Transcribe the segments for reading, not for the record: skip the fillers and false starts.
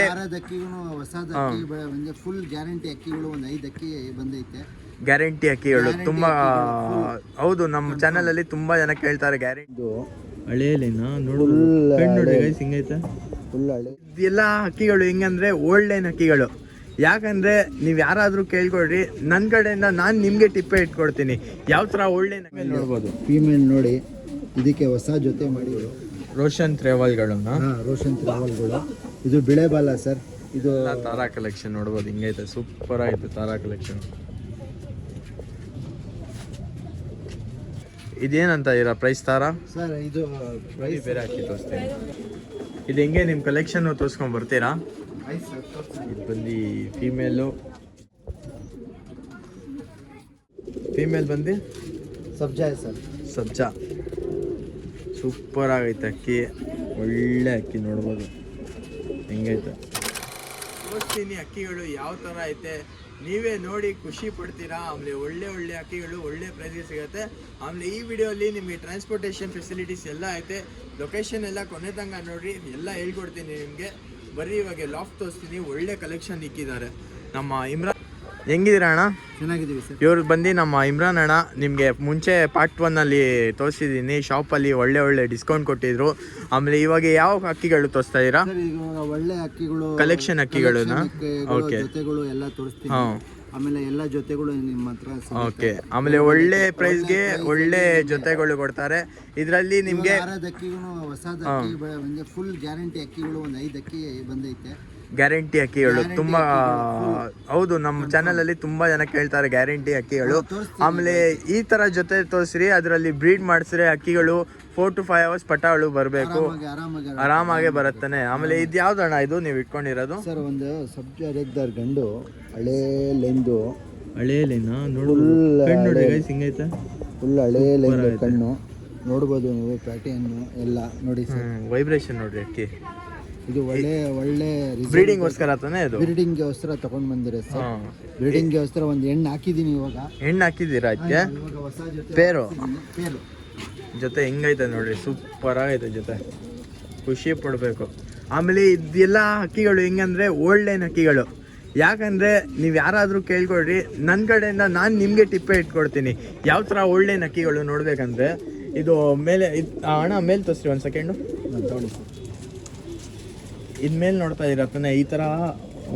ಯಾರದ ಅಕ್ಕಿಗಳು ಹೊಸದ ಅಕ್ಕಿ ಬಂದೆ ಫುಲ್ ಗ್ಯಾರಂಟಿ ಅಕ್ಕಿಗಳು ಒಂದು 5 ಅಕ್ಕಿ ಬಂದೈತೆ. ಗ್ಯಾರಂಟಿ ಅಕ್ಕಿಗಳು ತುಂಬಾ ಹೌದು. ನಮ್ಮ ಚಾನೆಲ್ ಅಲ್ಲಿ ತುಂಬಾ ಜನ ಕೇಳ್ತಾರೆ ಗ್ಯಾರಂಟಿ ಹಳೆಯಲ್ಲೇನಾ ನೋಡು ನೋಡಿ ಗೈಸ್ ಹಿಂಗೈತೆ ಫುಲ್ ಹಳೆ. ಇದೆಲ್ಲ ಅಕ್ಕಿಗಳು ಹೆಂಗಂದ್ರೆ ಓಲ್ಡ್ ಲೈನ್ ಅಕ್ಕಿಗಳು. ಯಾಕಂದ್ರೆ ನೀವು ಯಾರಾದ್ರೂ ಕೇಳ್ಕೊಡ್ರಿ, ನನ್ನ ಕಡೆಯಿಂದ ನಾನು ನಿಮ್ಗೆ ಟಿಪ್ಪೆ ಇಟ್ಕೊಡ್ತೀನಿ ಯಾವ ತರ ಓಲ್ಡ್ ಲೈನ್ ನೋಡ್ಬೋದು. ಫೀಮೇಲ್ ನೋಡಿ, ಇದಕ್ಕೆ ಹೊಸ ಜೊತೆ ಮಾಡಿದ್ರು ರೋಷನ್ ಟ್ರಾವೆಲ್ಗಳನ್ನ. ರೋಷನ್ ಟ್ರಾವೆಲ್ಗಳು. ಇದು ಬಿಳೆ ಬಾಲ ಸರ್. ಇದು ತಾರಾ ಕಲೆಕ್ಷನ್ ನೋಡ್ಬೋದು ಹಿಂಗೈತೆ, ಸೂಪರ್ ಆಯ್ತು ತಾರಾ ಕಲೆಕ್ಷನ್. ಇದೇನಂತ ಇರೋ ಪ್ರೈಸ್ ತಾರಾ ಸರ್? ಇದು ಬೇರೆ ಹಾಕಿ ತೋರಿಸ್ತೀನಿ. ಇದು ಹೆಂಗೆ ನಿಮ್ಮ ಕಲೆಕ್ಷನ್ ತೋರಿಸ್ಕೊಂಡು ಬರ್ತೀರಾ? ಇದು ಬಂದು ಫೀಮೇಲ್ ಬಂದು ಸಬ್ಜಾ ಸರ್. ಸಬ್ಜಾ ಸೂಪರ್ ಆಗೈತೆ ಅಕ್ಕಿ, ಒಳ್ಳೆ ಅಕ್ಕಿ ನೋಡ್ಬೋದು ಹೆಂಗೈತೆ. ತೋರಿಸ್ತೀನಿ ಅಕ್ಕಿಗಳು ಯಾವ ಥರ ಐತೆ, ನೀವೇ ನೋಡಿ ಖುಷಿ ಪಡ್ತೀರಾ. ಆಮೇಲೆ ಒಳ್ಳೆ ಅಕ್ಕಿಗಳು ಒಳ್ಳೆ ಪ್ರೈಸ್ಗೆ ಸಿಗುತ್ತೆ. ಆಮೇಲೆ ಈ ವಿಡಿಯೋಲಿ ನಿಮಗೆ ಟ್ರಾನ್ಸ್ಪೋರ್ಟೇಷನ್ ಫೆಸಿಲಿಟೀಸ್ ಎಲ್ಲ ಐತೆ. ಲೊಕೇಶನ್ ಎಲ್ಲ ಕೊನೆ ತನಕ ನೋಡ್ರಿ, ಎಲ್ಲ ಹೇಳ್ಕೊಡ್ತೀನಿ ನಿಮಗೆ. ಬರ್ರಿ ಇವಾಗ ಲಾಫ್ಟ್ ತೋರಿಸ್ತೀನಿ, ಒಳ್ಳೆ ಕಲೆಕ್ಷನ್ ಇಕ್ಕಿದ್ದಾರೆ. ನಮ್ಮ ಇಮ್ರಾನ್ ಹೆಂಗಿದ್ದೀರಾ ಅಣ್ಣ? ಚೆನ್ನಾಗಿದ್ದೀವಿ ಸರ್. ಇವ್ರು ಬಂದು ನಮ್ಮ ಇಮ್ರಾನ್ ಅಣ್ಣ. ನಿಮಗೆ ಮುಂಚೆ ಪಾರ್ಟ್ 1 ತೋರಿಸಿದ್ದೀನಿ. ಶಾಪಲ್ಲಿ ಒಳ್ಳೆ ಡಿಸ್ಕೌಂಟ್ ಕೊಟ್ಟಿದ್ರು. ಆಮೇಲೆ ಇವಾಗ ಯಾವ ಅಕ್ಕಿಗಳು ತೋರಿಸ್ತಾ ಇದ್ದೀರಾ? ಒಳ್ಳೆ ಅಕ್ಕಿಗಳು, ಕಲೆಕ್ಷನ್ ಅಕ್ಕಿಗಳನ್ನ. ಓಕೆ, ಜೊತೆಗಳು ಎಲ್ಲ ತೋರಿಸ್ತೀನಿ. ಆಮೇಲೆ ಎಲ್ಲ ಜೊತೆಗಳು ನಿಮ್ಮ ಹತ್ರ. ಓಕೆ, ಆಮೇಲೆ ಒಳ್ಳೆ ಪ್ರೈಸ್ಗೆ ಒಳ್ಳೆ ಜೊತೆಗಳು ಕೊಡ್ತಾರೆ. ಇದರಲ್ಲಿ ನಿಮಗೆ ಅಕ್ಕಿಗಳು ಹೊಸದ ಅಕ್ಕಿ ಬಂದೆ ಫುಲ್ ಗ್ಯಾರಂಟಿ ಅಕ್ಕಿಗಳು ಒಂದು 5 ಅಕ್ಕಿ ಬಂದೈತೆ. ಗ್ಯಾರಂಟಿ ಅಕ್ಕಿಗಳು ತುಂಬಾ ಹೌದು. ನಮ್ಮ ಚಾನೆಲ್ ಅಲ್ಲಿ ತುಂಬಾ ಜನ ಕೇಳ್ತಾರೆ ಗ್ಯಾರಂಟಿ ಅಕ್ಕಿಗಳು. ಆಮೇಲೆ ಈ ತರ ಜೊತೆ ತೋರಿಸ್ರಿ, ಅದರಲ್ಲಿ ಬ್ರೀಡ್ ಮಾಡಿಸ್ರೆ ಅಕ್ಕಿಗಳು 4 to 5 hours ಪಟಾಳು ಬರಬೇಕು, ಆರಾಮಾಗೆ ಬರುತ್ತಾನೆ. ಆಮೇಲೆ ಇದು ಯಾವ್ದಣ್ಣ ಇದು ನೀವು ಇಟ್ಕೊಂಡಿರೋದು? ಸರ್ ಒಂದು ಸಬ್ಜಾ ರೇಗ್ದಾರ್ ಗಂಡು, ಹಳೆ ಲೆಂದು. ಹಳೆ ಲೈನಾ ನೋಡು, ಕಣ್ಣು ನೋಡಿ ಗೈಸ್ ಹಿಂಗೈತೆ, ಫುಲ್ ಹಳೆ ಲೈನ್ ಕಣ್ಣು ನೋಡ್ಬೋದು ನೀವು. ಪ್ಯಾಟರ್ನ್ ಎಲ್ಲ ನೋಡಿ ಸರ್, ವೈಬ್ರೇಷನ್ ನೋಡ್ರಿ ಅಕ್ಕಿ. ಇದು ಒಳ್ಳೆ ಬ್ರೀಡಿಂಗ್ ಗೋಸ್ಕರ ತಾನೇ? ಇದು ಬ್ರೀಡಿಂಗ್ ಗೋಸ್ಕರ ತಗೊಂಡ್ ಬಂದಿರ ಸರ್. ಬ್ರೀಡಿಂಗ್ ಗೋಸ್ಕರ ಒಂದು ಹೆಣ್ಣು ಹಾಕಿದೀನಿ ಇವಾಗ. ಹೆಣ್ಣು ಹಾಕಿದ್ದೀರಾ ಅದಕ್ಕೆ? ಪೇರು ಜೊತೆ ಹೆಂಗೈತೆ ನೋಡ್ರಿ, ಸೂಪರ್ ಆಗೈತೆ ಜೊತೆ, ಖುಷಿ ಪಡಬೇಕು. ಆಮೇಲೆ ಇದೆಲ್ಲ ಅಕ್ಕಿಗಳು ಹೆಂಗಂದ್ರೆ ಓಲ್ಡ್ ಲೈನ್ ಅಕ್ಕಿಗಳು. ಯಾಕಂದರೆ ನೀವು ಯಾರಾದರೂ ಕೇಳ್ಕೊಡ್ರಿ, ನನ್ನ ಕಡೆಯಿಂದ ನಾನು ನಿಮಗೆ ಟಿಪ್ಪೆ ಇಟ್ಕೊಡ್ತೀನಿ ಯಾವ ಥರ ಓಲ್ಡ್ ಲೈನ್ ಅಕ್ಕಿಗಳು ನೋಡ್ಬೇಕಂದ್ರೆ. ಇದು ಮೇಲೆ ಅಣ್ಣ ಮೇಲೆ ತೋರಿಸ್ರಿ ಒಂದು ಸೆಕೆಂಡು. ಇದ್ಮೇಲೆ ನೋಡ್ತಾ ಇರತ್ತಾನೆ, ಈ ಥರ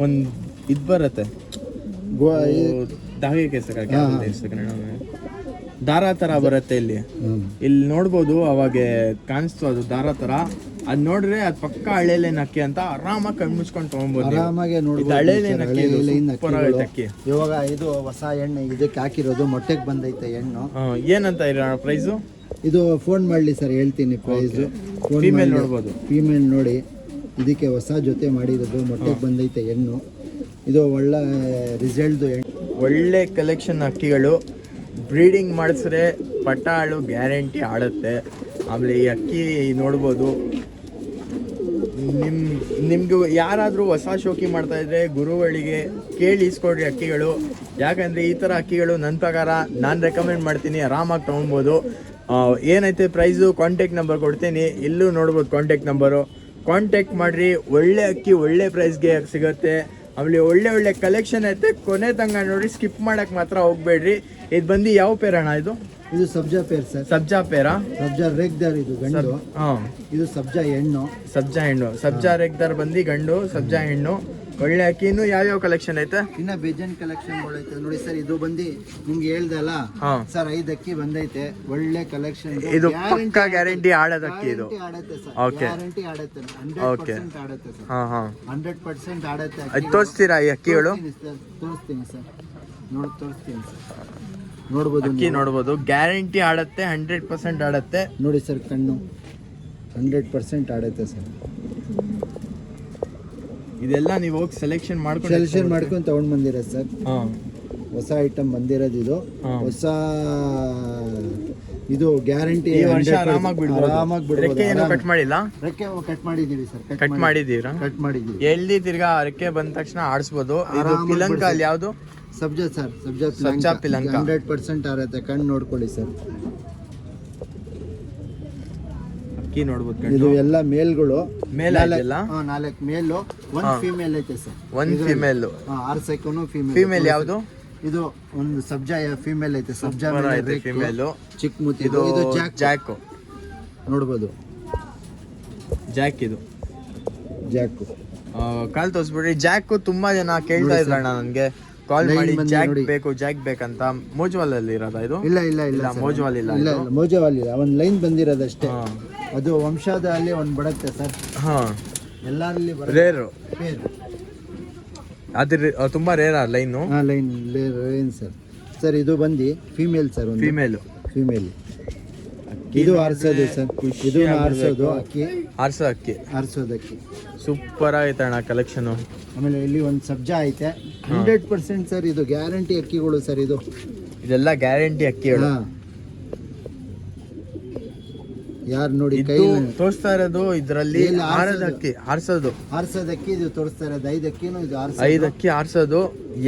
ಒಂದು ಇದು ಬರುತ್ತೆ ದಾರ ಥರ ಬರುತ್ತೆ. ಇಲ್ಲಿ ನೋಡ್ಬೋದು, ಅವಾಗ ಕಾಣಿಸ್ತು ಅದು ದಾರ ಥರ. ಅದ್ ನೋಡ್ರೆ ಅದ್ ಪಕ್ಕ ಹಳೆಲೇನ್ ಅಕ್ಕಿ ಅಂತ ಆರಾಮಾಗಿ ಕಣ್ ಮುಚ್ಕೊಂಡು ತಗೊಂಡ್ಬೋದು. ಆರಾಮಾಗಿ ನೋಡ್ಬೋದು. ಹಳೆಲೇನ್ ಅಕ್ಕಿ. ಇವಾಗ ಇದು ಹೊಸ ಎಣ್ಣೆ ಇದಕ್ಕೆ ಹಾಕಿರೋದು, ಮೊಟ್ಟೆಗೆ ಬಂದೈತೆ ಹೆಣ್ಣು. ಏನಂತ ಇರೋಣ ಪ್ರೈಸು? ಇದು ಫೋನ್ ಮಾಡಲಿ ಸರ್, ಹೇಳ್ತೀನಿ ಪ್ರೈಸು. ಫೀಮೇಲ್ ನೋಡ್ಬೋದು. ಫೀಮೇಲ್ ನೋಡಿ, ಇದಕ್ಕೆ ಹೊಸ ಜೊತೆ ಮಾಡಿರೋದು, ಮೊಟ್ಟೆಗೆ ಬಂದೈತೆ ಹೆಣ್ಣು. ಇದು ಒಳ್ಳೆ ರಿಸಲ್ಟ್ದು ಹೆಣ್ಣು. ಒಳ್ಳೆ ಕಲೆಕ್ಷನ್ ಅಕ್ಕಿಗಳು. ಬ್ರೀಡಿಂಗ್ ಮಾಡಿಸ್ರೆ ಪಟಾಳು ಗ್ಯಾರಂಟಿ ಆಡುತ್ತೆ. ಆಮೇಲೆ ಈ ಅಕ್ಕಿ ನೋಡ್ಬೋದು. ನಿಮ್ಗೆ ಯಾರಾದರೂ ಹೊಸ ಶೋಕಿ ಮಾಡ್ತಾ ಇದ್ರೆ ಗುರುಗಳಿಗೆ ಕೇಳಿ ಇಸ್ಕೊಡ್ರಿ ಅಕ್ಕಿಗಳು. ಯಾಕಂದರೆ ಈ ಥರ ಅಕ್ಕಿಗಳು ನನ್ನ ಪ್ರಕಾರ ನಾನು ರೆಕಮೆಂಡ್ ಮಾಡ್ತೀನಿ, ಆರಾಮಾಗಿ ತೊಗೊಬೋದು. ಏನೈತೆ ಪ್ರೈಸು, ಕಾಂಟ್ಯಾಕ್ಟ್ ನಂಬರ್ ಕೊಡ್ತೀನಿ, ಇಲ್ಲೂ ನೋಡ್ಬೋದು ಕಾಂಟ್ಯಾಕ್ಟ್ ನಂಬರು. ಕಾಂಟ್ಯಾಕ್ಟ್ ಮಾಡಿರಿ, ಒಳ್ಳೆ ಅಕ್ಕಿ ಒಳ್ಳೆ ಪ್ರೈಸ್ಗೆ ಸಿಗುತ್ತೆ. ಆಮೇಲೆ ಒಳ್ಳೆ ಕಲೆಕ್ಷನ್ ಐತೆ, ಕೊನೆ ತನಕ ನೋಡಿ, ಸ್ಕಿಪ್ ಮಾಡಕ್ಕೆ ಮಾತ್ರ ಹೋಗ್ಬೇಡ್ರಿ. ಇದು ಬಂದು ಯಾವ ಪೇರಣ್ಣ? ಇದು ಸಬ್ಜಾ ಪೇರ್ ಸರ್. ಸಬ್ಜಾ ಪೇರಾ? ಸಬ್ಜಾ ರೇಗ್ದಾರ್ ಇದು ಗಂಡು. ಇದು ಸಬ್ಜಾ ಹೆಣ್ಣು. ಸಬ್ಜಾ ರೇಗ್ದಾರ್ ಬಂದು ಗಂಡು, ಸಬ್ಜಾ ಹೆಣ್ಣು. ಒಳ್ಳೆ ಅಕ್ಕಿ. ಇನ್ನು ಯಾವ್ಯಾವ ಕಲೆಕ್ಷನ್ ಐತೆ? ಇನ್ನ ಬೇಜನ್ ಕಲೆಕ್ಷನ್ ಐತೆ ನೋಡಿ ಸರ್. ಇದು ಬಂದು ನಿಮ್ಗೆ ಹೇಳ್ದಲ್ಲ ಸರ್, 5 ಅಕ್ಕಿ ಬಂದೈತೆ, ಒಳ್ಳೆ ಕಲೆಕ್ಷನ್. ಇದು ಪಕ್ಕಾ ಗ್ಯಾರಂಟಿ ಆಡೋದ ಅಕ್ಕಿ ಇದು. ಆಡತ್ತೆ ಸರ್, ಓಕೆ, ಗ್ಯಾರಂಟಿ ಆಡತ್ತೆ, 100% ಆಡತ್ತೆ ಸರ್. 100% ಆಡತ್ತೆ. ಅದು ತೋರಿಸ್ತೀರಾ ಈ ಅಕ್ಕಿಗಳು? ತೋರಿಸ್ತೀನಿ ಸರ್, ತೋರಿಸ್ತೀನಿ ಸರ್. ನೋಡ್ಬೋದು, ಅಕ್ಕಿ ನೋಡ್ಬೋದು, ಗ್ಯಾರಂಟಿ ಆಡತ್ತೆ, 100% ಆಡತ್ತೆ. ನೋಡಿ ಸರ್, ಕಣ್ಣು 100% ಆಡತ್ತೆ ಸರ್. ಇದೆಲ್ಲ ನೀವು ಹೋಗಿ ಸೆಲೆಕ್ಷನ್ ಮಾಡ್ಕೊಂಡು ತಗೊಂಡ್ ಬಂದಿರ ಸರ್. ಹೊಸ ಐಟಮ್ ಬಂದಿರೋದು ಇದು. ಹೊಸ ಇದು ಗ್ಯಾರಂಟಿ. ಆರಾಮಾಗಿ ಬಿಡ್ಬೋದು. ಕಟ್ ಮಾಡಿಲ್ಲ? ರೆಕ್ಕೆ ಕಟ್ ಮಾಡಿದೀವಿ ಸರ್. ಕಟ್ ಮಾಡಿದೀರಾ? ಕಟ್ ಮಾಡಿದೀವಿ. ಎಲ್ಲಿ ತಿರ್ಗಾ ರೆಕ್ಕೆ ಬಂದ ತಕ್ಷಣ ಆಡಿಸ್ಬೋದು. ಇದು ಪಿಲಂಕ ಅಲ್ಲಿ ಯಾವುದು? ಸಬ್ಜಾ ಸರ್. ಸಬ್ಜಾ ಪಿಲಂಕ 100% ಆರತ್ತೆ. ಕಣ್ಣು ನೋಡ್ಕೊಳ್ಳಿ ಸರ್. ಅಕ್ಕಿ ನೋಡ್ಬೋದು ಇದು ಗಂಡು ಎಲ್ಲ ಮೇಲ್ಗಳು. ಮೇಲ್ ಆಯ್ತಲ್ಲ? 4 ಮೇಲು, 1 ಫೀಮೇಲ್ ಐತೆ ಸರ್. ಒಂದು ಫಿಮೇಲ್. ಆರ್ಸೆಕೋನು ಫೀಮೇಲ್. ಫಿಮೇಲ್ ಯಾವುದು? ಇದು ಒಂದು ಸಬ್ಜಾ ಫೀಮೇಲ್ ಐತೆ. ಸಬ್ಜಾ ಫಿಮೇಲ್. ಚಿಕ್ಕ ಮುತ್ತಿ. ಇದು ಇದು ಜಾಕ್ ನೋಡ್ಬೋದು. ಜಾಕ್ ಇದು ಜಾಕ್ ಕಾಲ್ ತೋರಿಸ್ಬಿಡ್ರಿ. ಜಾಕ್ ತುಂಬಾ ಜನ ಕೇಳ್ತಾ ಇದ್ರಣ್ಣ ನನಗೆ ಕಾಲ್ Line ಮಾಡಿ, ಬಂದು ಜಾಕ್ ನೋಡಿ. ಬೇಕು ಜಾಕ್ ಬೇಕಂತ. ಮೋಜ್ವಾಲ್ ಅಲ್ಲಿ ಇರೋದಾ ಇದು? ಇಲ್ಲ ಇಲ್ಲ ಇಲ್ಲ ಇಲ್ಲ, sir. ಮೋಜ್ವಾಲ್ ಇಲ್ಲ ಇಲ್ಲ ಇದು? ಇಲ್ಲ ಮೋಜವಾಲ್ ಇಲ್ಲ. ಒಂದು ಲೈನ್ ಬಂದಿರೋದಷ್ಟೇ. ಹಾ ಅದು ವಂಶದಲ್ಲಿ ಒಂದು ಬರುತ್ತೆ ಸರ್. ಹಾ ಎಲ್ಲರಲ್ಲಿ ರೇರು. ಪೇರ್. ಅದ್ರ ತುಂಬಾ rare line. Line sir. Sir ಇದು ಬಂದು ಫೀಮೇಲ್ ಸರ್. ಒಂದು ಫಿಮೇಲ್. ಫೀಮೇಲ್. ಇದು ಆರಿಸೋದು ಸರ್. ಇದು ಆರಿಸೋದು ಅಕ್ಕಿ. ಆರಿಸೋದು ಅಕ್ಕಿ. ಸೂಪರ್ ಆಗೈತೆ ಅಣ್ಣ ಕಲೆಕ್ಷನ್. ಆಮೇಲೆ ಇಲ್ಲಿ ಒಂದು ಸಬ್ಜಾ ಐತೆ. 100% ಸರ್. ಇದು ಗ್ಯಾರಂಟಿ ಅಕ್ಕಿಗಳು ಸರ್. ಇದೆಲ್ಲ ಗ್ಯಾರಂಟಿ ಅಕ್ಕಿಗಳು. ಹಾ. ಯಾರು ನೋಡಿ ಕೈ ಇದು ತೋರಿಸ್ತಾ ಇರೋದು ಇದರಲ್ಲಿ ಇಲ್ಲಿ ಆರ್ಸೋದು ಆರಿಸೋದಕ್ಕಿ. ಇದು ತೋರಿಸ್ತಾ ಇರೋದು 5 ಅಕ್ಕಿನೂ. ಇದು 5 ಅಕ್ಕಿ ಆರ್ಸೋದು.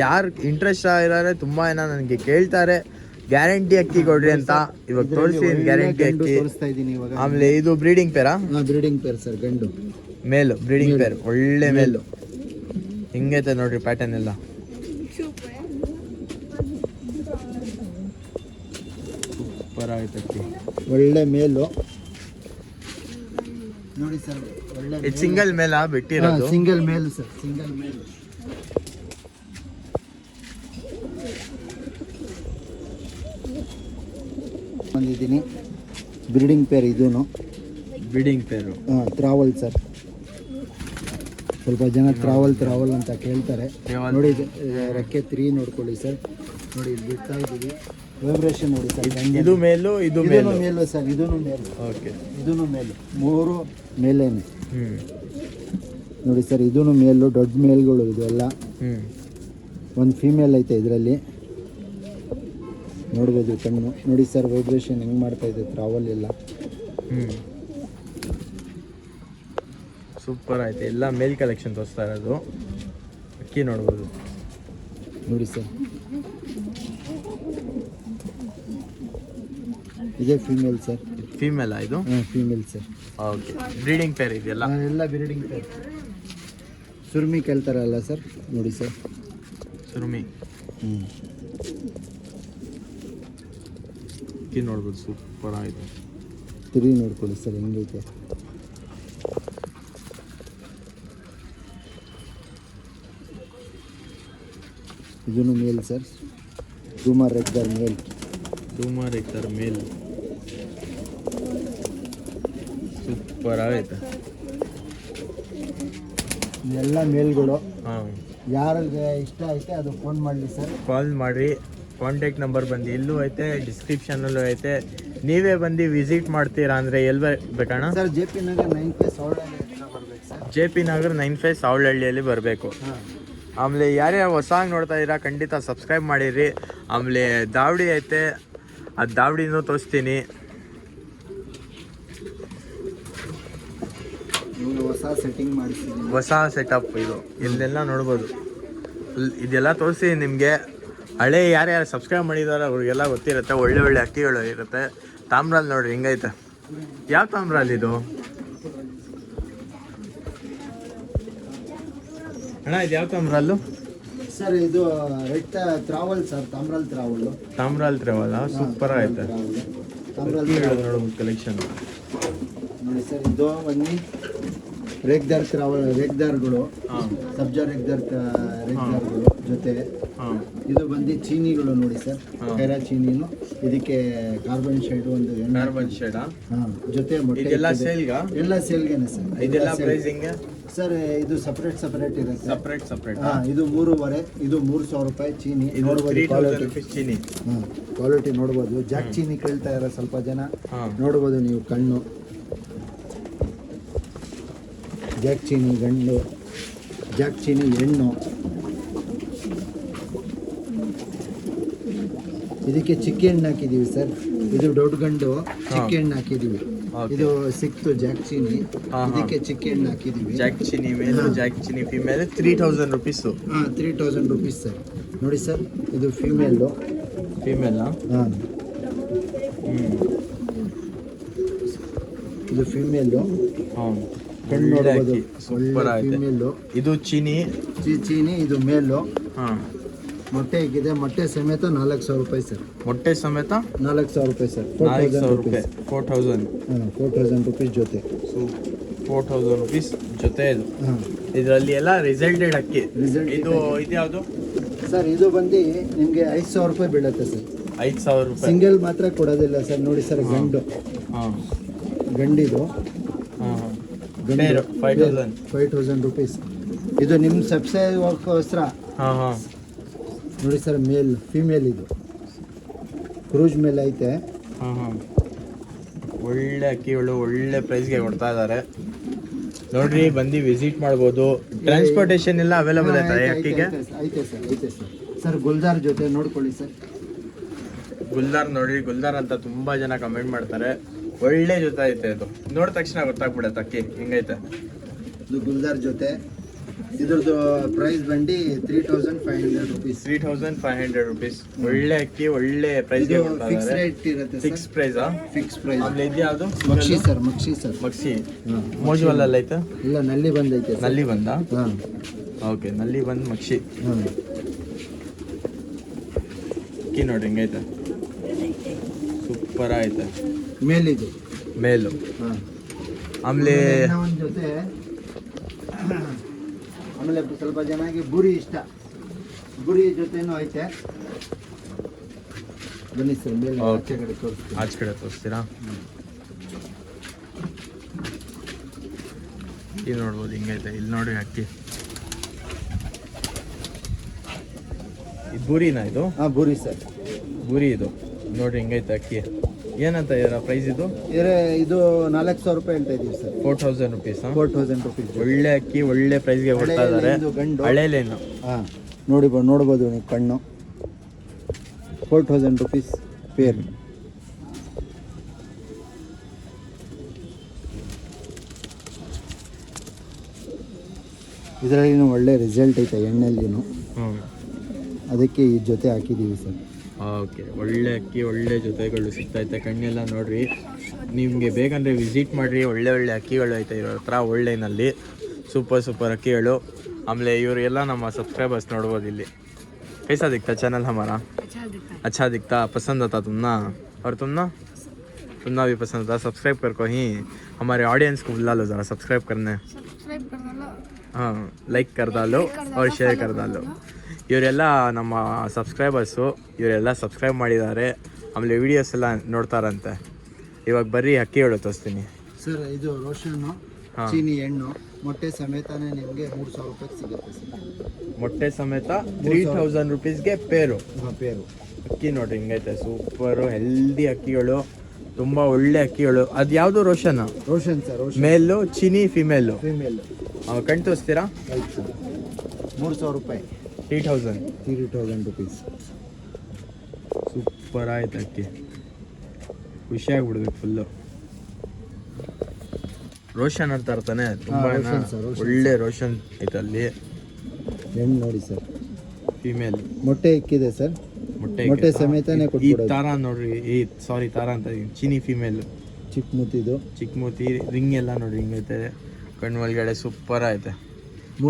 ಯಾರು ಇಂಟ್ರೆಸ್ಟ್ ಆಗಿದ್ದಾರೆ ತುಂಬಾ ಜನ ನನಗೆ ಕೇಳ್ತಾರೆ ಗ್ಯಾರಂಟಿ ಅಕ್ಕಿ ಕೊಡ್ರಿ ಅಂತ. ಇವಾಗ ತೋರಿಸ್ತೀನಿ ಗ್ಯಾರಂಟಿ ಅಕ್ಕಿ. ತೋರಿಸ್ತಾ ಇದ್ದೀನಿ ಇವಾಗ. ಆಮೇಲೆ ಇದು ಬ್ರೀಡಿಂಗ್ ಪೇರಾ? Breeding pair sir. ಗಂಡು ಮೇಲು ಬ್ರೀಡಿಂಗ್ ಪೇರ್. ಒಳ್ಳೆ ಮೇಲು. ಹಿಂಗೈತೆ ನೋಡ್ರಿ ಪ್ಯಾಟರ್ನ್ ಎಲ್ಲ. ಸೂಪರ್ ಆಗೈತೆ ಅಕ್ಕಿ. ಒಳ್ಳೆ ಮೇಲು ನೋಡಿ ಸರ್. ಒಳ್ಳೆ ಇದು ಸಿಂಗಲ್ ಮೇಲ ಬಿಟ್ಟಿರೋದು? ಸಿಂಗಲ್ ಮೇಲ್ ಸರ್. ಸಿಂಗಲ್ ಮೇಲ್. ಬಂದಿದ್ದೀನಿ ಬ್ರೀಡಿಂಗ್ ಪೇರ್. ಇದೂನು ಬ್ರೀಡಿಂಗ್ ಪೇರು. Travel sir. ಸ್ವಲ್ಪ ಜನ ಟ್ರಾವಲ್ ಅಂತ ಕೇಳ್ತಾರೆ. ನೋಡಿ ಇದು ರೆಕ್ಕೆ 3 ನೋಡ್ಕೊಳ್ಳಿ ಸರ್. ನೋಡಿ ಇಲ್ಲಿ ಬಿಡ್ತಾ ಇದ್ದೀವಿ. ವೈಬ್ರೇಷನ್ ನೋಡಿ ಸರ್. ಇದು ಮೇಲು, ಇದು ಮೇಲು. ಮೇಲು ಸರ್. ಇದೂನು ಮೇಲು. ಓಕೆ. ಇದೂನು ಮೇಲು. 3 ಮೇಲೇನೆ ಹ್ಮ್. ನೋಡಿ ಸರ್. ಇದೂನು ಮೇಲು. ದೊಡ್ಡ ಮೇಲ್ಗಳು ಇದೆಲ್ಲ. ಒಂದು ಫೀಮೇಲ್ ಐತೆ ಇದರಲ್ಲಿ. ನೋಡ್ಬೋದು ಕಣ್ಣು ನೋಡಿ ಸರ್. ವೈಬ್ರೇಷನ್ ಹೆಂಗೆ ಮಾಡ್ತಾ ಇದೆ ಟ್ರಾವಲ್ ಎಲ್ಲ. ಸೂಪರ್ ಆಯ್ತು. ಎಲ್ಲ ಮೇಲ್ ಕಲೆಕ್ಷನ್ ತೋರಿಸ್ತಾ ಇರೋದು. ಅಕ್ಕಿ ನೋಡ್ಬೋದು ನೋಡಿ ಸರ್. ಇದೇ ಫೀಮೇಲ್ ಸರ್. ಫೀಮೇಲ್ ಇದು? Female sir. Okay. Breeding pair ಇದೆಯಲ್ಲ? ಎಲ್ಲ ಬ್ರೀಡಿಂಗ್ ಪೇರ್. ಸುರ್ಮಿ ಕೇಳ್ತಾರಲ್ಲ ಸರ್. ನೋಡಿ ಸರ್. ಸುರ್ಮಿ. ಅಕ್ಕಿ ನೋಡ್ಬೋದು. ಸೂಪರ್ ಆಗಿದೆ. 3 ನೋಡ್ಕೊಳ್ಳಿ ಸರ್ ಹೆಂಗೈತೆ. ಇದೂ ಮೇಲ್ ಸರ್. ಡೂಮರ್ ರೆಗ್ದರ್ ಮೇಲ್. ಡೂಮರ್ ರೆಗ್ದರ್ ಮೇಲ್. ಸೂಪರ್ ಆಗೈತೆ. ಎಲ್ಲ ಮೇಲ್ಗಳು. ಹಾಂ. ಯಾರಿಗೆ ಇಷ್ಟ ಐತೆ ಅದು ಫೋನ್ ಮಾಡಲಿ ಸರ್. ಕಾಲ್ ಮಾಡಿ. ಕಾಂಟ್ಯಾಕ್ಟ್ ನಂಬರ್ ಬಂದು ಇಲ್ಲೂ ಐತೆ, ಡಿಸ್ಕ್ರಿಪ್ಷನಲ್ಲೂ ಐತೆ. ನೀವೇ ಬಂದು ವಿಸಿಟ್ ಮಾಡ್ತೀರಾ ಅಂದರೆ ಎಲ್ಲಿ ಬೇಕಣ್ಣ? ಸರ್ JP ನಗರ್ 9 ಸೌಳಹಳ್ಳಿ ಬರಬೇಕು ಸರ್. JP ನಗರ್ 9 ಸೌಳಹಳ್ಳಿಯಲ್ಲಿ ಬರಬೇಕು. ಆಮೇಲೆ ಯಾರ್ಯಾರು ಹೊಸಾಗಿ ನೋಡ್ತಾ ಇದ್ದೀರಾ ಖಂಡಿತ ಸಬ್ಸ್ಕ್ರೈಬ್ ಮಾಡಿರಿ. ಆಮೇಲೆ ದಾವಡಿ ಐತೆ, ಅದು ದಾವಡಿನೂ ತೋರಿಸ್ತೀನಿ. ಹೊಸ ಸೆಟ್ಟಿಂಗ್ ಮಾಡಿಸ್ತೀನಿ. ಹೊಸ ಸೆಟಪ್ ಇದು. ಇಲ್ಲೆಲ್ಲ ನೋಡ್ಬೋದು. ಇದೆಲ್ಲ ತೋರಿಸಿ ನಿಮಗೆ. ಹಳೆ ಯಾರ್ಯಾರು ಸಬ್ಸ್ಕ್ರೈಬ್ ಮಾಡಿದಾರೆ ಅವ್ರಿಗೆಲ್ಲ ಗೊತ್ತಿರುತ್ತೆ. ಒಳ್ಳೆ ಒಳ್ಳೆ ಅಕ್ಕಿಗಳು ಇರುತ್ತೆ. ತಾಮ್ರಲ್ಲಿ ನೋಡ್ರಿ ಹಿಂಗೈತೆ. ಯಾವ ತಾಮ್ರಲ್ಲಿ ಇದು ಅಣ್ಣ? ಇದು ಯಾವ ತಾಮ್ರಲ್ಲು ಸರ್? ಇದು ರೆಡ್ ಟ್ರಾವಲ್ ಸರ್. ತಾಮ್ರಲ್ ಟ್ರಾವಲ್. ಸೂಪರ್ ಆಯ್ತು. ನೋಡ್ಬೋದು ಕಲೆಕ್ಷನ್ ನೋಡಿ ಸರ್. ಇದು ಬನ್ನಿ ರೆಗ್ದಾರ್ಗಳು. ಸಬ್ಜಾ ರೆಗ್ದಾರ್ಗಳು ಜೊತೆ. ಇದು ಬಂದು ಚೀನಿಗಳು ನೋಡಿ ಸರ್. ಖೈರಾ ಚೀನಿನು. ಇದಕ್ಕೆ ಕಾರ್ಬನ್ ಶೇಡ್ ಒಂದು ಜೊತೆ ಮೊಟ್ಟೆ. ಇದೆಲ್ಲ ಸೇಲ್ಗಾ? ಎಲ್ಲ ಸೇಲ್ಗೆನೆ ಸರ್. ಇದೆಲ್ಲ ಪ್ರೈಸಿಂಗ್ ಸರ್. ಇದು ಸಪರೇಟ್ ಇರುತ್ತೆ. ಸಪ್ರೇಟ್. ಇದು 3,500. ಇದು 3,000 ರೂಪಾಯಿ ಚೀನಿ. ನೋಡ್ಬೋದು ಕ್ವಾಲಿಟಿ. ಚೀನಿ ಕ್ವಾಲಿಟಿ ನೋಡ್ಬೋದು. ಜಾಕ್ ಚೀನಿ ಕೇಳ್ತಾ ಇರೋ ಸ್ವಲ್ಪ ಜನ. ನೋಡ್ಬೋದು ನೀವು ಕಣ್ಣು. ಜಾಕ್ ಚೀನಿ ಗಂಡು, ಜಾಕ್ ಚೀನಿ ಹೆಣ್ಣು. ಇದಕ್ಕೆ ಚಿಕ್ಕ ಹೆಣ್ಣು ಹಾಕಿದ್ದೀವಿ ಸರ್. ಇದು ದೊಡ್ಡ ಗಂಡು. ಚಿಕ್ಕ ಹೆಣ್ಣು ಹಾಕಿದ್ದೀವಿ. ಇದು ಸಿಕ್ತು ಜಾಕ್ ಚೀನಿ. ಇದಕ್ಕೆ ಚಿಕ್ಕ ಹೆಣ್ಣು ಹಾಕಿದ್ದೀವಿ. ಜಾಕ್ ಚೀನಿ ಮೇಲು, ಜಾಕ್ ಚೀನಿ ಫಿಮೇಲ್. 3,000 ರುಪೀಸು. 3,000 rupees sir. ನೋಡಿ ಸರ್. ಇದು ಫೀಮೇಲು. ಫೀಮೇಲಾ? ಇದು ಫಿಮೇಲು, ಹಾಂ ಕಣ್ಣು ಒಳ್ಳೆ ನೋಡ್ಬೋದು, ಅಕ್ಕಿ ಸೂಪರ್ ಒಳ್ಳೆ ಐತೆ. ಫಿಮೇಲು. ಇದು ಚೀನಿ. ಚೀನಿ, ಇದು ಮೇಲು. ಹಾಂ ಮೊಟ್ಟೆ ಹೇಗಿದೆ, ಮೊಟ್ಟೆ ಸಮೇತ 4,000 ರೂಪಾಯಿ ಸರ್. ಮೊಟ್ಟೆ ಸಮೇತ 4,000 ರೂಪಾಯಿ ಸರ್. 4,000 ರೂಪಾಯಿ. 4,000. 4,000 ರುಪೀಸ್ ಜೊತೆ. ಸೊ 4,000 ರುಪೀಸ್ ಜೊತೆ ಇದು. ಹಾಂ ಇದರಲ್ಲಿ ಎಲ್ಲ ರಿಸಲ್ಟೆಡ್ ಅಕ್ಕಿ. Resulted ಇದು ಇದ್ಯಾವುದು ಸರ್? ಇದು ಬಂದು ನಿಮಗೆ 5,000 ರೂಪಾಯಿ ಬೀಳುತ್ತೆ ಸರ್. 5,000 ರೂಪಾಯಿ. ಸಿಂಗಲ್ ಮಾತ್ರ ಕೊಡೋದಿಲ್ಲ ಸರ್. ನೋಡಿ ಸರ್, ಗಂಡು ಹಾಂ ಗಂಡಿದು ಹಾಂ ಗಂಡು 5,000. 5,000 ರುಪೀಸ್. ಇದು ನಿಮ್ಮ ಸಬ್ಸ್ಕ್ರೈಬರ್ಗೋಸ್ಕರ. ಹಾಂ ಹಾಂ ನೋಡಿ ಸರ್, ಮೇಲ್ ಫಿಮೇಲ್, ಇದು ಕ್ರೂಜ್ ಮೇಲೆ ಐತೆ. ಹಾಂ ಹಾಂ ಒಳ್ಳೆ ಅಕ್ಕಿಗಳು ಒಳ್ಳೆ ಪ್ರೈಸ್ಗೆ ಕೊಡ್ತಾ ಇದ್ದಾರೆ ನೋಡ್ರಿ. ಬಂದು ವಿಸಿಟ್ ಮಾಡ್ಬೋದು. ಟ್ರಾನ್ಸ್ಪೋರ್ಟೇಷನ್ ಎಲ್ಲ ಅವೈಲೇಬಲ್ ಐತೆ ಈ ಅಕ್ಕಿಗೆ. ಐತೆ ಸರ್, ಐತೆ ಸರ್. ಸರ್ ಗುಲ್ದಾರ್ ಜೊತೆ ನೋಡ್ಕೊಳ್ಳಿ ಸರ್. ಗುಲ್ದಾರ್ ನೋಡಿ, ಗುಲ್ದಾರ್ ಅಂತ ತುಂಬಾ ಜನ ಕಮೆಂಟ್ ಮಾಡ್ತಾರೆ. ಒಳ್ಳೆ ಜೊತೆ ಐತೆ ಇದು. ನೋಡಿದ ತಕ್ಷಣ ಗೊತ್ತಾಗ್ಬಿಡತ್ತೆ ಅಕ್ಕಿ ಹಿಂಗೈತೆ. ಇದು ಗುಲ್ದಾರ್ ಜೊತೆ. ಇದ್ರದ್ದು ಪ್ರೈಸ್ ಬಂದು 3,500 ರುಪೀಸ್. 3,500 ರುಪೀಸ್. ಒಳ್ಳೆ ಅಕ್ಕಿ ಒಳ್ಳೆ ಪ್ರೈಸ್ಗೆ ಕೊಡ್ತಾ ಫಿಕ್ಸ್ ಇದ್ದಾರೆ. ರೇಟ್ ಇರುತ್ತೆ. ಫಿಕ್ಸ್ ಪ್ರೈಸಾ? Fix price. ಆಮೇಲೆ ಇದ್ಯಾವುದು? ಮಕ್ಷಿ ಸರ್, ಮಕ್ಷಿ ಸರ್. ಮಕ್ಸಿ ಮೋಜುವಲ್ಲ ಐತೆ. ಇಲ್ಲ, ನಲ್ಲಿ ಬಂದೈತೆ ಸರ್. ನಲ್ಲಿ ಬಂದ. ಹಾಂ ಓಕೆ, ನಲ್ಲಿ ಬಂದ್ ಮಕ್ಷಿ ಹಾಂ. ಅಕ್ಕಿ ನೋಡಿ ಹಿಂಗೈತೆ, ಸೂಪರ್ ಐತೆ. ಮೇಲಿದು ಮೇಲು. ಹಾಂ. ಆಮೇಲೆ ಒಂದು ಜೊತೆ. ಆಮೇಲೆ ಸ್ವಲ್ಪ ಜನಕ್ಕೆ ಬುರಿ ಇಷ್ಟ. ಬುರಿ ಜೊತೆನೂ ಐತೆ. ಬನ್ನಿ ಸರ್, ಮೇಲೆ ಆಚೆ ಕಡೆ ತೋರಿಸ್ತೀನಿ. ಆಚೆ ಕಡೆ ತೋರಿಸ್ತೀರಾ? ಇಲ್ಲಿ ನೋಡ್ಬೋದು ಹಿಂಗೈತೆ. ಇಲ್ಲಿ ನೋಡಿ ಅಕ್ಕಿ. ಇದು ಬೂರಿನಾ? ಇದು ಹಾಂ, ಬುರಿ ಸರ್. ಬೂರಿ ಇದು ನೋಡ್ರಿ ಹಿಂಗೈತೆ ಅಕ್ಕಿ. ಏನಂತ ಇದರ ಪ್ರೈಸ್ ಇದು? ಇದು 4,000 ರೂಪಾಯಿ ಹೇಳ್ತಾ ಇದೀವಿ ಸರ್. 4,000 ರುಪೀಸ್. 4,000 ರುಪೀಸ್. ಒಳ್ಳೆ ಅಕ್ಕಿ ಒಳ್ಳೆ ಪ್ರೈಸ್ಗೆ ಕೊಡ್ತಾ ಇದ್ದಾರೆ. ಗಂಡು ಹಳೇಲೇನು? ಹಾಂ, ನೋಡ್ಬೋದು ನೀವು ಕಣ್ಣು. 4,000 ರುಪೀಸ್ ಪೇರ್. ಇದರಲ್ಲಿ ಒಳ್ಳೆ ರಿಸಲ್ಟ್ ಐತೆ ಎಣ್ಣೆಲ್ಲಿನೂ. ಅದಕ್ಕೆ ಈ ಜೊತೆ ಹಾಕಿದ್ದೀವಿ ಸರ್. ಓಕೆ, ಒಳ್ಳೆ ಅಕ್ಕಿ ಒಳ್ಳೆ ಜೊತೆಗಳು ಸಿಗ್ತೈತೆ. ಕಣ್ಣೆಲ್ಲ ನೋಡ್ರಿ, ನಿಮಗೆ ಬೇಕಂದರೆ ವಿಸಿಟ್ ಮಾಡಿರಿ. ಒಳ್ಳೆ ಒಳ್ಳೆ ಅಕ್ಕಿಗಳು ಐತೆ ಇವ್ರ ಹತ್ರ ಒಳ್ಳೆನಲ್ಲಿ. ಸೂಪರ್ ಅಕ್ಕಿಗಳು. ಆಮೇಲೆ ಇವರೆಲ್ಲ ನಮ್ಮ ಸಬ್ಸ್ಕ್ರೈಬರ್ಸ್ ನೋಡ್ಬೋದು ಇಲ್ಲಿ. कैसा दिखता चैनल हमारा? अच्छा दिखता। पसंद आता तुमना? और तुमना भी पसंद आता? सब्सक्राइब कर को ही हमारे ऑडियंस को बुला लो ज़रा सब्सक्राइब करने। हाँ, लाइक कर डालो और शेयर कर डालो। ಇವರೆಲ್ಲ ನಮ್ಮ ಸಬ್ಸ್ಕ್ರೈಬರ್ಸು. ಇವರೆಲ್ಲ ಸಬ್ಸ್ಕ್ರೈಬ್ ಮಾಡಿದ್ದಾರೆ. ಆಮೇಲೆ ವಿಡಿಯೋಸ್ ಎಲ್ಲ ನೋಡ್ತಾರಂತೆ. ಇವಾಗ ಬರ್ರಿ ಅಕ್ಕಿಗಳು ತೋರಿಸ್ತೀನಿ ಸರ್. ಇದು ರೋಷನ್ನು ಚೀನಿ ಹೆಣ್ಣು. ಮೊಟ್ಟೆ ಸಮೇತನೇ ನಿಮಗೆ 3,000 ರೂಪಾಯಿ ಸಿಗುತ್ತೆ ಸರ್. ಮೊಟ್ಟೆ ಸಮೇತ 3,000 ರುಪೀಸ್ಗೆ ಪೇರು. ಪೇರು ಅಕ್ಕಿ ನೋಡ್ರಿ ಹಿಂಗೈತೆ. ಸೂಪರು ಹೆಲ್ದಿ ಅಕ್ಕಿಗಳು, ತುಂಬ ಒಳ್ಳೆ ಅಕ್ಕಿಗಳು. ಅದು ಯಾವುದು? ರೋಷನ್ ಸರ್. ಮೇಲು, ಚೀನಿ, ಫಿಮೇಲು. ಫಿಮೇಲ್. ಕಣ್ ತೋರಿಸ್ತೀರಾ? ಆಯ್ತು ಸರ್. 3,000 ರೂಪಾಯಿ. 3,000 ರುಪೀಸ್. ಸೂಪರ್ ಆಯ್ತು ಅಕ್ಕಿ. ಖುಷಿಯಾಗ್ಬಿಡ್ಬೇಕು ಫುಲ್ಲು. ರೋಷನ್ ಅಂತ ಇರ್ತಾನೆ ತುಂಬ ಒಳ್ಳೆ ರೋಷನ್ ಐತೆ ಅಲ್ಲಿ. ಹೆಣ್ಣು ನೋಡಿ ಸರ್. ಫಿಮೇಲ್. ಮೊಟ್ಟೆ ಇಕ್ಕಿದೆ ಸರ್. ಮೊಟ್ಟೆ ಸಮೇತನೇ ಈ ಕೊಟ್ಬಿಡೋದು. ತಾರಾ ನೋಡ್ರಿ. ಸಾರಿ, ತಾರಾ ಅಂತ ಚೀನಿ ಫಿಮೇಲ್. ಚಿಕ್ಕ ಮೂತಿ ರಿಂಗ್ ಎಲ್ಲ ನೋಡ್ರಿ ಹಿಂಗೈತೆ. ಕಣ್ಣು ಒಳಗಡೆ ಸೂಪರ್ ಐತೆ.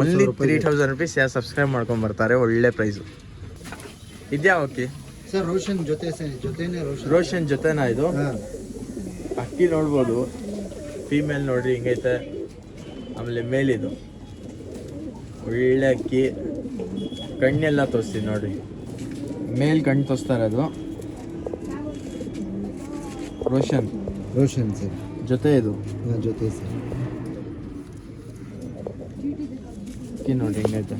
Only 3,000 rupees. ಯಾರು ಸಬ್ಸ್ಕ್ರೈಬ್ ಮಾಡ್ಕೊಂಡು ಬರ್ತಾರೆ. ಒಳ್ಳೆ ಪ್ರೈಸು. ಇದ್ಯಾ ಓಕೆ ಸರ್? ರೋಷನ್ ಜೊತೆನೇ ರೋಷನ್ ಜೊತೆನಾ ಇದು? ಅಕ್ಕಿ ನೋಡ್ಬೋದು. ಫೀಮೇಲ್ ನೋಡ್ರಿ ಹಿಂಗೈತೆ. ಆಮೇಲೆ ಮೇಲಿದು ಒಳ್ಳೆ ಅಕ್ಕಿ. ಕಣ್ಣೆಲ್ಲ ತೋರಿಸ್ತೀನಿ ನೋಡ್ರಿ. ಮೇಲ್ ಕಣ್ಣು ತೋರಿಸ್ತಾ ಇರೋದು ರೋಷನ್ ಸರ್. ಜೊತೆ ಇದು ಜೊತೆ ಸರ್. ಅಕ್ಕಿ ನೋಡ್ರಿ ಹಿಂಗೈತೆ.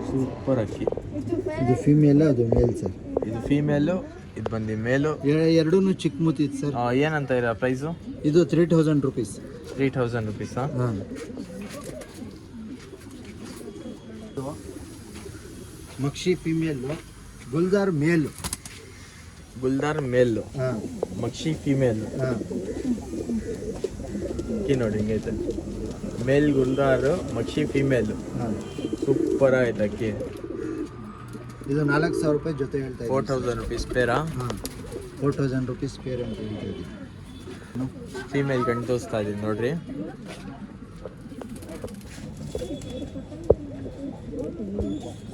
ಸೂಪರ್ ಅಕ್ಕಿ. ಇದು ಫಿಮೇಲ್, ಅದು ಮೇಲ್ ಸರ್. ಇದು ಫೀಮೇಲು, ಇದು ಬಂದು ಮೇಲು. ಎರಡೂ ಚಿಕ್ಕ ಮೂತಿತ್ತು ಸರ್. ಏನಂತ ಇರೋ ಪ್ರೈಸು? ಇದು 3,000 ರುಪೀಸ್. 3,000 ರುಪೀಸಾ? ಹಾಂ. ಮಕ್ಷಿ ಫಿಮೇಲು, ಗುಲ್ದಾರ್ ಮೇಲು. ಹಾಂ. ಮಕ್ಷಿ ಫಿಮೇಲ್. ಹಾಂ. ಅಕ್ಕಿ ನೋಡಿ ಹಿಂಗೈತೆ. ಮೇಲ್ ಗುಲ್ದಾರು, ಮಕ್ಷಿ ಫಿಮೇಲು. ಹಾಂ. ಸೂಪರ್ ಆಯ್ತು ಅಕ್ಕಿ. ಇದು 4000 ರೂಪಾಯಿ ಜೊತೆ ಹೇಳ್ತಾ ಇದ್ದೀನಿ. 4000 ರುಪೀಸ್ ಪೇರಾ? ಹಾಂ, 4000 ರೂಪೀಸ್ ಪೇರ್ ಅಂತ ಹೇಳ್ತಾ ಇದ್ದೀನಿ. ಫೀಮೇಲ್ ಗಂಡು ತೋರಿಸ್ತಾ ಇದ್ದೀನಿ ನೋಡ್ರಿ.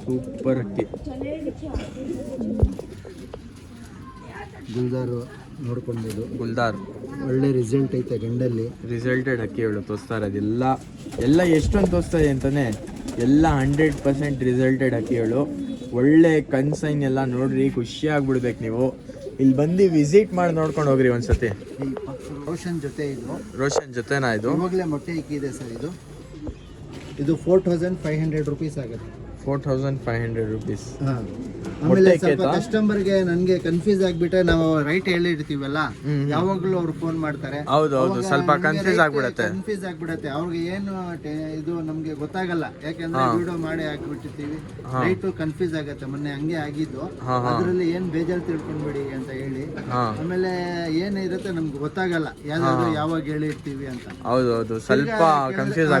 ಸೂಪರ್ ಅಕ್ಕಿ. ಗುಲ್ದಾರು ನೋಡ್ಕೊಳ್ಬೋದು. ಗುಲ್ದಾರ್ ಒಳ್ಳೆ ರಿಸಲ್ಟ್ ಐತೆ ಗಂಡಲ್ಲಿ. ರಿಸಲ್ಟೆಡ್ ಅಕ್ಕಿಗಳು ತೋರಿಸ್ತಾ ಇರೋದು ಎಲ್ಲ ಎಷ್ಟೊಂದು ತೋರಿಸ್ತಾ ಇದೆ ಅಂತಾನೆ, ಎಲ್ಲ 100% ರಿಸಲ್ಟೆಡ್ ಅಕ್ಕಿಗಳು. ಒಳ್ಳೆ ಕನ್ಸೈನ್ ಎಲ್ಲ ನೋಡ್ರಿ, ಖುಷಿ ಆಗ್ಬಿಡ್ಬೇಕು ನೀವು. ಇಲ್ಲಿ ಬಂದು ವಿಸಿಟ್ ಮಾಡಿ ನೋಡ್ಕೊಂಡು ಹೋಗ್ರಿ ಒಂದ್ಸತಿ. ರೋಷನ್ ಜೊತೆ ಇದು. ರೋಷನ್ ಜೊತೆನಾ ಇದು? ಇವಾಗಲೇ ಮೊಟ್ಟೆ ಇಕ್ಕಿದೆ ಸರ್. ಇದು 4500 ರೂಪೀಸ್ ಆಗುತ್ತೆ. 4500 ರುಪೀಸ್. ಹಾಂ. ಆಮೇಲೆ ಸ್ವಲ್ಪ ಕಸ್ಟಮರ್ಗೆ ನನಗೆ ಕನ್ಫ್ಯೂಸ್ ಆಗಿಬಿಟ್ರೆ ನಾವು ರೈಟ್ ಹೇಳಿರ್ತೀವಲ್ಲ, ಯಾವಾಗಲೂ ಅವ್ರು ಫೋನ್ ಮಾಡ್ತಾರೆ. ಹೌದು, ಸ್ವಲ್ಪ ಕನ್ಫ್ಯೂಸ್ ಆಗ್ಬಿಡುತ್ತೆ. ಅವ್ರಿಗೆ ಏನು ಇದು ನಮ್ಗೆ ಗೊತ್ತಾಗಲ್ಲ, ಯಾಕಂದ್ರೆ ವಿಡಿಯೋ ಮಾಡಿ ಹಾಕ್ಬಿಟ್ಟಿರ್ತೀವಿ. ರೈಟ್ ಕನ್ಫ್ಯೂಸ್ ಆಗತ್ತೆ. ಮೊನ್ನೆ ಹಂಗೆ ಆಗಿದ್ದು. ಅದರಲ್ಲಿ ಏನ್ ಬೇಜಾರು ತಿಳ್ಕೊಂಡ್ಬಿಡಿ ಅಂತ ಹೇಳಿ. ಆಮೇಲೆ ಏನಿರುತ್ತೆ ನಮ್ಗೆ ಗೊತ್ತಾಗಲ್ಲ, ಯಾವ್ದಾದ್ರು ಯಾವಾಗ ಹೇಳಿರ್ತೀವಿ ಅಂತ. ಹೌದು, ಸ್ವಲ್ಪ ಕನ್ಫ್ಯೂಸ್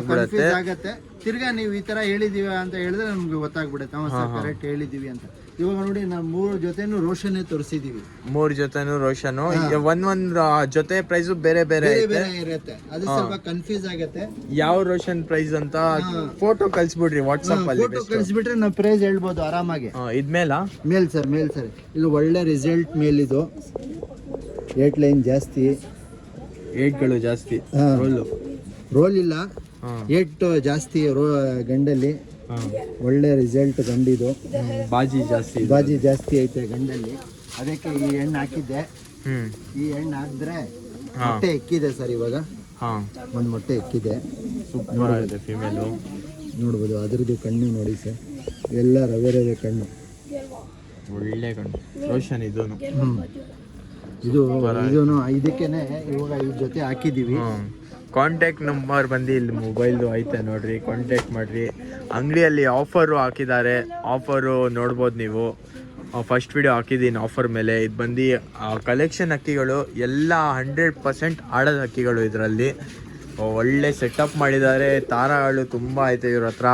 ಆಗತ್ತೆ. ತಿರ್ಗಾ ನೀವು ಈ ತರ ಹೇಳಿದೀವಿ ಅಂತ ಹೇಳಿದ್ರೆ ನಮ್ಗೆ ಗೊತ್ತಾಗ್ಬಿಡುತ್ತೆ, ನಾವು ಕರೆಕ್ಟ್ ಹೇಳಿದೀವಿ ಅಂತ. ಇವಾಗ ನೋಡಿ ನಾವು 3 ಜೊತೆನೂ ರೋಷನ್ ತೋರಿಸಿದೀವಿ. 3 ಜೊತೆನೂ ರೋಷನ್. ಒಂದೊಂದು ಜೊತೆ ಪ್ರೈಸ್ ಬೇರೆ ಬೇರೆ ಇರುತ್ತೆ. ಅದು ಸ್ವಲ್ಪ ಕನ್ಫ್ಯೂಸ್ ಆಗತ್ತೆ. ಯಾವ ರೋಷನ್ ಪ್ರೈಸ್ ಅಂತ ಫೋಟೋ ಕಳ್ಸಿಬಿಡ್ರಿ ವಾಟ್ಸ್ಆಪ್ ಅಲ್ಲಿ. ಫೋಟೋ ಕಳ್ಸಿಬಿಟ್ರೆ ನಾವು ಪ್ರೈಸ್ ಹೇಳ್ಬೋದು ಆರಾಮಾಗಿ. ಇದ್ಮೇಲ ಮೇಲ್ ಸರ್. ಇದು ಒಳ್ಳೆ ರಿಸಲ್ಟ್ ಮೇಲ್. ಇದು 8 ಲೈನ್ ಜಾಸ್ತಿ, 8ಗಳು ಜಾಸ್ತಿ. ರೋಲ್ ಇಲ್ಲ, 8 ಜಾಸ್ತಿ ಗಂಡಲ್ಲಿ. ಒಳ್ಳೆ ರಿಸಲ್ಟ್ ಗಂಡಿದು. ಬಾಜಿ ಜಾಸ್ತಿ ಐತೆ ಗಂಡಲ್ಲಿ. ಅದಕ್ಕೆ ಈ ಎಣ್ಣೆ ಹಾಕಿದ್ದೆ. ಈ ಎಣ್ಣೆ ಹಾಕಿದ್ರೆ ಮೊಟ್ಟೆ ಎಕ್ಕಿದೆ ಸರ್. ಇವಾಗ ಒಂದು ಮೊಟ್ಟೆ ಎಕ್ಕಿದೆ. ಸೂಪರ್ ಆಗಿದೆ ಫಿಮೇಲು. ನೋಡ್ಬೋದು ಅದ್ರದ್ದು ಕಣ್ಣು ನೋಡಿ ಸರ್, ಎಲ್ಲ ರವೆ ಕಣ್ಣು. ಒಳ್ಳೆ ಕಣ್ಣು ರೋಷನ್ ಇದು. ಇದಕ್ಕೇನೆ ಇವಾಗ ಈ ಜೊತೆ ಹಾಕಿದೀವಿ. ಕಾಂಟ್ಯಾಕ್ಟ್ ನಂಬರ್ ಬಂದು ಇಲ್ಲಿ ಮೊಬೈಲ್ದು ಐತೆ ನೋಡ್ರಿ, ಕಾಂಟ್ಯಾಕ್ಟ್ ಮಾಡಿರಿ. ಅಂಗಡಿಯಲ್ಲಿ ಆಫರು ಹಾಕಿದ್ದಾರೆ, ಆಫರು ನೋಡ್ಬೋದು ನೀವು. ಫಸ್ಟ್ ವಿಡಿಯೋ ಹಾಕಿದ್ದೀನಿ ಆಫರ್ ಮೇಲೆ. ಇದು ಬಂದು ಕಲೆಕ್ಷನ್ ಅಕ್ಕಿಗಳು ಎಲ್ಲ 100% ಆಡೋದು ಅಕ್ಕಿಗಳು. ಇದರಲ್ಲಿ ಒಳ್ಳೆ ಸೆಟಪ್ ಮಾಡಿದ್ದಾರೆ. ತಾರಾಗಳು ತುಂಬ ಐತೆ ಇವ್ರ ಹತ್ರ.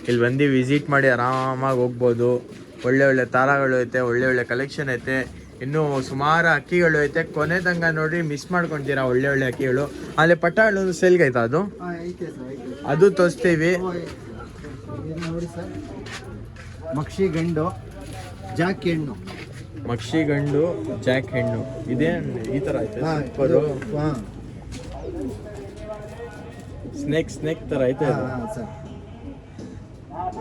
ಇಲ್ಲಿ ಬಂದು ವಿಸಿಟ್ ಮಾಡಿ ಆರಾಮಾಗಿ ಹೋಗ್ಬೋದು. ಒಳ್ಳೆ ತಾರಾಗಳು ಐತೆ, ಒಳ್ಳೆ ಕಲೆಕ್ಷನ್ ಐತೆ. ಇನ್ನು ಸುಮಾರು ಅಕ್ಕಿಗಳು ಐತೆ. ಕೊನೆದಂಗ ನೋಡಿ ಮಿಸ್ ಮಾಡ್ಕೊಂತೀರಾ ಒಳ್ಳೆ ಅಕ್ಕಿಗಳು. ಅಲ್ಲಿ ಪಟ್ಟಾಳು ಸೇಲ್ಗೆ ಐತಾ? ಅದು ತೋರಿಸ್ತೀವಿ ನೋಡಿ ಸರ್. ಮಕ್ಷಿ ಗಂಡು, ಜಾಕ್ ಹೆಣ್ಣು. ಮಕ್ಷಿ ಗಂಡು, ಜಾಕ್ ಹೆಣ್ಣು. ಇದೇ ಈ ತರ ಐತೆ. ಸೂಪರು. ಸ್ನೇಕ್ ತರ ಐತೆ.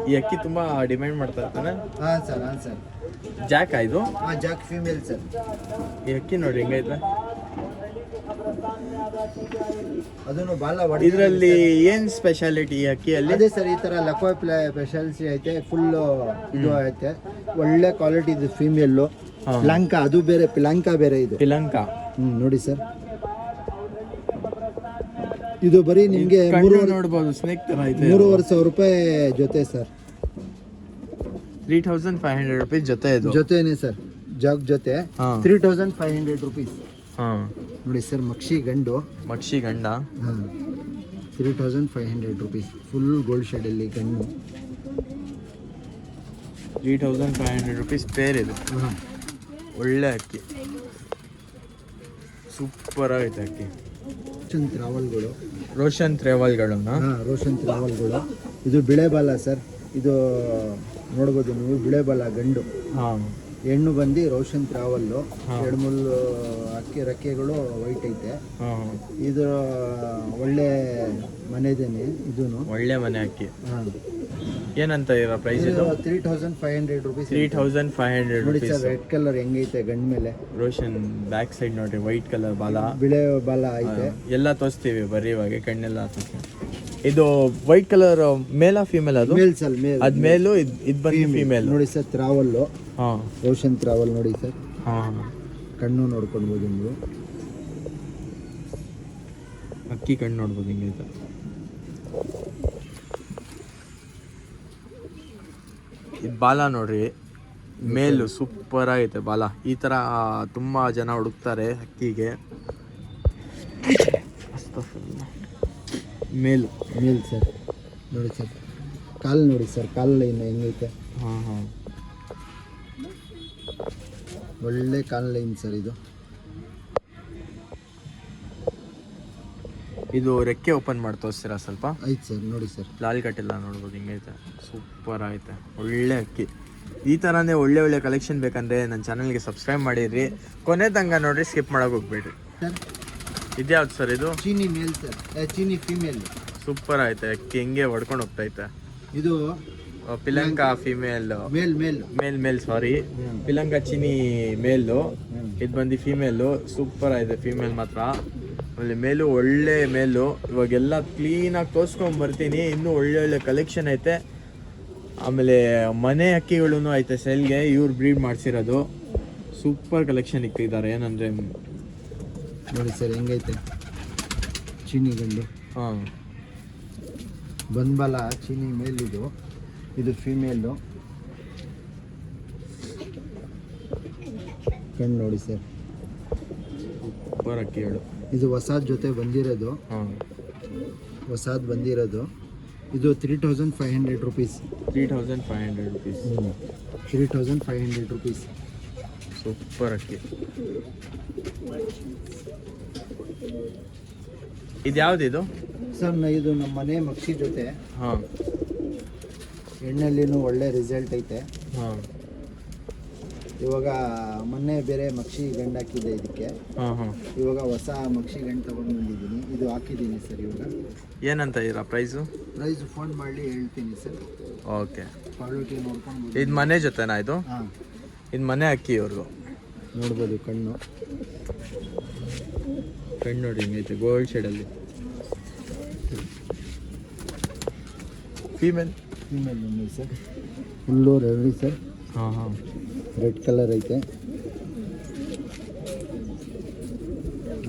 ಈ ಅಕ್ಕಿ ತುಂಬಾ ಡಿಮ್ಯಾಂಡ್ ಮಾಡ್ತಾ ಇರ್ತಾನೆ. ಸರ್. ಜಾಕ್ ಇದು? Jack female sir. ಈ ಅಕ್ಕಿ ನೋಡಿ ಹೆಂಗೈತೆ. ಅದನ್ನು ಬಾಲ ಇದರಲ್ಲಿ ಏನ್ ಸ್ಪೆಷಾಲಿಟಿ ಈ ಅಕ್ಕಿಯಲ್ಲಿ? ಅದೇ ಸರ್, ಈ ತರ ಲಕ್ವ ಸ್ಪೆಷಾಲಿಟಿ ಐತೆ. ಫುಲ್ ಇದು ಐತೆ, ಒಳ್ಳೆ ಕ್ವಾಲಿಟಿ ಇದು ಫೀಮೇಲ್. ಪಿಲಂಕ ಅದು ಬೇರೆ, ಪಿಲಂಕ ಬೇರೆ. ಇದು ಪಿಲಂಕ. ನೋಡಿ ಸರ್, ಇದು ಬರೀ ನಿಮ್ಗೆ ನೋಡ್ಬೋದು. ಸ್ನೇಕ್ ತರ ಐತೆ. 3500 ರೂಪಾಯಿ ಜೊತೆ ಸರ್. 3500 ರೂಪೀಸ್ ಜೊತೆ. ಇದು ಜೊತೆನೆ ಸರ್, ಜಾಗ್ ಜೊತೆ 3500 ರೂಪೀಸ್. ನೋಡಿ ಸರ್, ಮಕ್ಷಿ ಗಂಡು. ಮಕ್ಷಿ ಗಂಡ 3500 ರೂಪೀಸ್. ಫುಲ್ ಗೋಲ್ಡ್ ಶೇಡ್ ಅಲ್ಲಿ ಗಂಡು. 3500 ರೂಪೀಸ್ ಪೇರ್. ಇದು ಒಳ್ಳೆ ಅಕ್ಕಿ, ಸೂಪರ್ ಆಗೈತೆ ಅಕ್ಕಿ. ರೋಷನ್ ತ್ರೇವಲ್ಗಳು. ರೋಷನ್ ತ್ರೇವಲ್ಗಳು. ಇದು ಬಿಳೆ ಬಾಲ ಸರ್. ಇದು ನೋಡ್ಬೋದು ನೀವು, ಬಿಳೆ ಬಾಲ ಗಂಡು. ಹೆಣ್ಣು ಬಂದು ರೋಷನ್ ತ್ರಾವಲ್ಲು. 2-3 ಅಕ್ಕಿ ರೆಕ್ಕೆಗಳು ವೈಟ್ ಐತೆ. ಇದು ಒಳ್ಳೆ ಮನೆದೇನೆ. ಇದು ಒಳ್ಳೆ ಮನೆ ಅಕ್ಕಿ. ಏನಂತ ಇರೋ ಪ್ರೈಸ್? ಇದು 3500 ರೂಪೀಸ್. 3500 ನೋಡಿ ಸರ್, ರೆಡ್ ಕಲರ್ ಹೆಂಗೈತೆ ಗಂಡ್ ಮೇಲೆ. ರೋಷನ್ ಬ್ಯಾಕ್ ಸೈಡ್ ನೋಡ್ರಿ, ವೈಟ್ ಕಲರ್ ಬಾಲ, ಬಿಳೆ ಬಾಲ ಐತೆ. ಎಲ್ಲ ತೋರಿಸ್ತೀವಿ ಬರ್ರಿ ಇವಾಗ. ಕಣ್ಣೆಲ್ಲ ತೋರಿಸ್ತೀವಿ. ಇದು ವೈಟ್ ಕಲರ್ ಮೇಲ ಫೀಮೇಲ್? ಅದು ಮೇಲ್ ಸರ್. ಅದ್ ಮೇಲು, ಇದು ಬಂದು ಫೀಮೇಲ್. ನೋಡಿ ಸರ್, ತ್ರಾವಲ್ಲು. ರೋಷನ್ ತ್ರಾವಲ್ ನೋಡಿ ಸರ್. ಕಣ್ಣು ನೋಡ್ಕೊಳ್ಬೋದು ನೀವು. ಅಕ್ಕಿ ಕಣ್ಣು ನೋಡ್ಬೋದು ಹಿಂಗೈತೆ. ಇದು ಬಾಲ ನೋಡ್ರಿ, ಮೇಲು ಸೂಪರ್ ಆಗೈತೆ ಬಾಲ. ಈ ತರ ತುಂಬಾ ಜನ ಹುಡುಕ್ತಾರೆ ಅಕ್ಕಿಗೆ. ಮೇಲ್ ಸರ್. ನೋಡಿ ಸರ್, ಕಾಲು ನೋಡಿ ಸರ್, ಕಾಲು ಇನ್ನು ಹೆಂಗೈತೆ. ಒಳ್ಳೆ ಕಾಲ್ ಲೈನ್ ಸರ್ ಇದು. ಇದು ರೆಕ್ಕೆ ಓಪನ್ ಮಾಡಿ ತೋರಿಸ್ತೀರಾ ಸ್ವಲ್ಪ? ಆಯ್ತು ಸರ್, ನೋಡಿ ಸರ್. ಲಾಲ್ ಕಟ್ಟೆಲ್ಲ ನೋಡ್ಬೋದು, ಹಿಂಗೈತೆ, ಸೂಪರ್ ಐತೆ, ಒಳ್ಳೆ ಅಕ್ಕಿ. ಈ ಥರನೇ ಒಳ್ಳೆ ಒಳ್ಳೆ ಕಲೆಕ್ಷನ್ ಬೇಕಂದರೆ ನನ್ನ ಚಾನಲ್ಗೆ ಸಬ್ಸ್ಕ್ರೈಬ್ ಮಾಡಿರಿ, ಕೊನೆ ತನಕ ನೋಡಿರಿ, ಸ್ಕಿಪ್ ಮಾಡೋಕೆ ಹೋಗ್ಬೇಡ್ರಿ. ಸರ್ ಇದ್ಯಾವ್ದು ಸರ್ ಇದು? ಚೀನಿ ಮೇಲ್ ಸರ್, ಚೀನಿ ಫೀಮೇಲ್. ಸೂಪರ್ ಐತೆ ಅಕ್ಕಿ, ಹಿಂಗೆ ಹೊಡ್ಕೊಂಡು ಹೋಗ್ತೈತೆ. ಇದು ಪಿಲಂಕ ಫಿಮೇಲ್, ಮೇಲ್ ಸಾರಿ, ಪಿಲಂಕ ಚೀನಿ ಮೇಲು, ಇದು ಬಂದು ಫಿಮೇಲು. ಸೂಪರ್ ಐತೆ ಫಿಮೇಲ್ ಮಾತ್ರ. ಆಮೇಲೆ ಮೇಲು ಒಳ್ಳೆ ಮೇಲು. ಇವಾಗೆಲ್ಲ ಕ್ಲೀನಾಗಿ ತೋರಿಸ್ಕೊಂಡು ಬರ್ತೀನಿ, ಇನ್ನೂ ಒಳ್ಳೆ ಒಳ್ಳೆ ಕಲೆಕ್ಷನ್ ಐತೆ. ಆಮೇಲೆ ಮನೆ ಅಕ್ಕಿಗಳೂ ಐತೆ ಸೆಲ್ಗೆ, ಇವ್ರು ಬ್ರೀಡ್ ಮಾಡಿಸಿರೋದು. ಸೂಪರ್ ಕಲೆಕ್ಷನ್ ಇಕ್ಕಿದ್ದಾರೆ. ಏನಂದರೆ ನೋಡಿ ಸರ್ ಹೆಂಗೈತೆ ಚೀನಿ ಗಂಡು. ಹಾಂ, ಬಂದ್ಬಲ ಚೀನಿ ಮೇಲಿದು, ಇದು ಫೀಮೇಲು. ಕಣ್ಣು ನೋಡಿ ಸರ್, ಸೂಪರ್ ಅಕ್ಕಿಗಳು. ಇದು ಹೊಸಾದ ಜೊತೆ ಬಂದಿರೋದು. ಹಾಂ, ಹೊಸಾದ ಬಂದಿರೋದು. ಇದು 3500 ರುಪೀಸ್. 3500 ರುಪೀಸ್. 3500 ರುಪೀಸ್. ಸೂಪರ್ ಅಕ್ಕಿ. ಇದು ಯಾವ್ದಿದು ಸರ್? ಇದು ನಮ್ಮ ಮನೆ ಮಕ್ಷಿ ಜೊತೆ. ಹಾಂ, ಎಣ್ಣೆಲ್ಲಿನೂ ಒಳ್ಳೆ ರಿಸಲ್ಟ್ ಐತೆ. ಹಾಂ, ಇವಾಗ ಮೊನ್ನೆ ಬೇರೆ ಮಕ್ಷಿ ಗಂಡು ಹಾಕಿದ್ದೆ ಇದಕ್ಕೆ. ಹಾಂ, ಹಾಂ. ಇವಾಗ ಹೊಸ ಮಕ್ಷಿ ಗಂಡು ತೊಗೊಂಡು ಬಂದಿದ್ದೀನಿ, ಇದು ಹಾಕಿದ್ದೀನಿ ಸರ್. ಇವಾಗ ಏನಂತ ಇದ್ದೀರಾ ಪ್ರೈಸು? ಪ್ರೈಸ್ ಫೋನ್ ಮಾಡಿ ಹೇಳ್ತೀನಿ ಸರ್. ಓಕೆ, ಕ್ವಾಲಿಟಿ ನೋಡ್ಕೊಂಡು. ಇದು ಮನೆ ಜೊತೆನಾ ಇದು? ಹಾಂ, ಇದು ಮನೆ ಅಕ್ಕಿ ಇವ್ರಿಗೂ. ನೋಡ್ಬೋದು ಕಣ್ಣು. ಕಣ್ಣು ನೋಡಿ ಹಿಂಗೈತೆ, ಗೋಲ್ಡ್ ಶೇಡಲ್ಲಿ. ಫೀಮೇಲ್ ಬಂದಿ ಸರ್, ಫುಲ್ಲು ರೆಡಿ ಸರ್. ಹಾಂ, ಹಾಂ. ರೆಡ್ ಕಲರ್ ಐತೆ.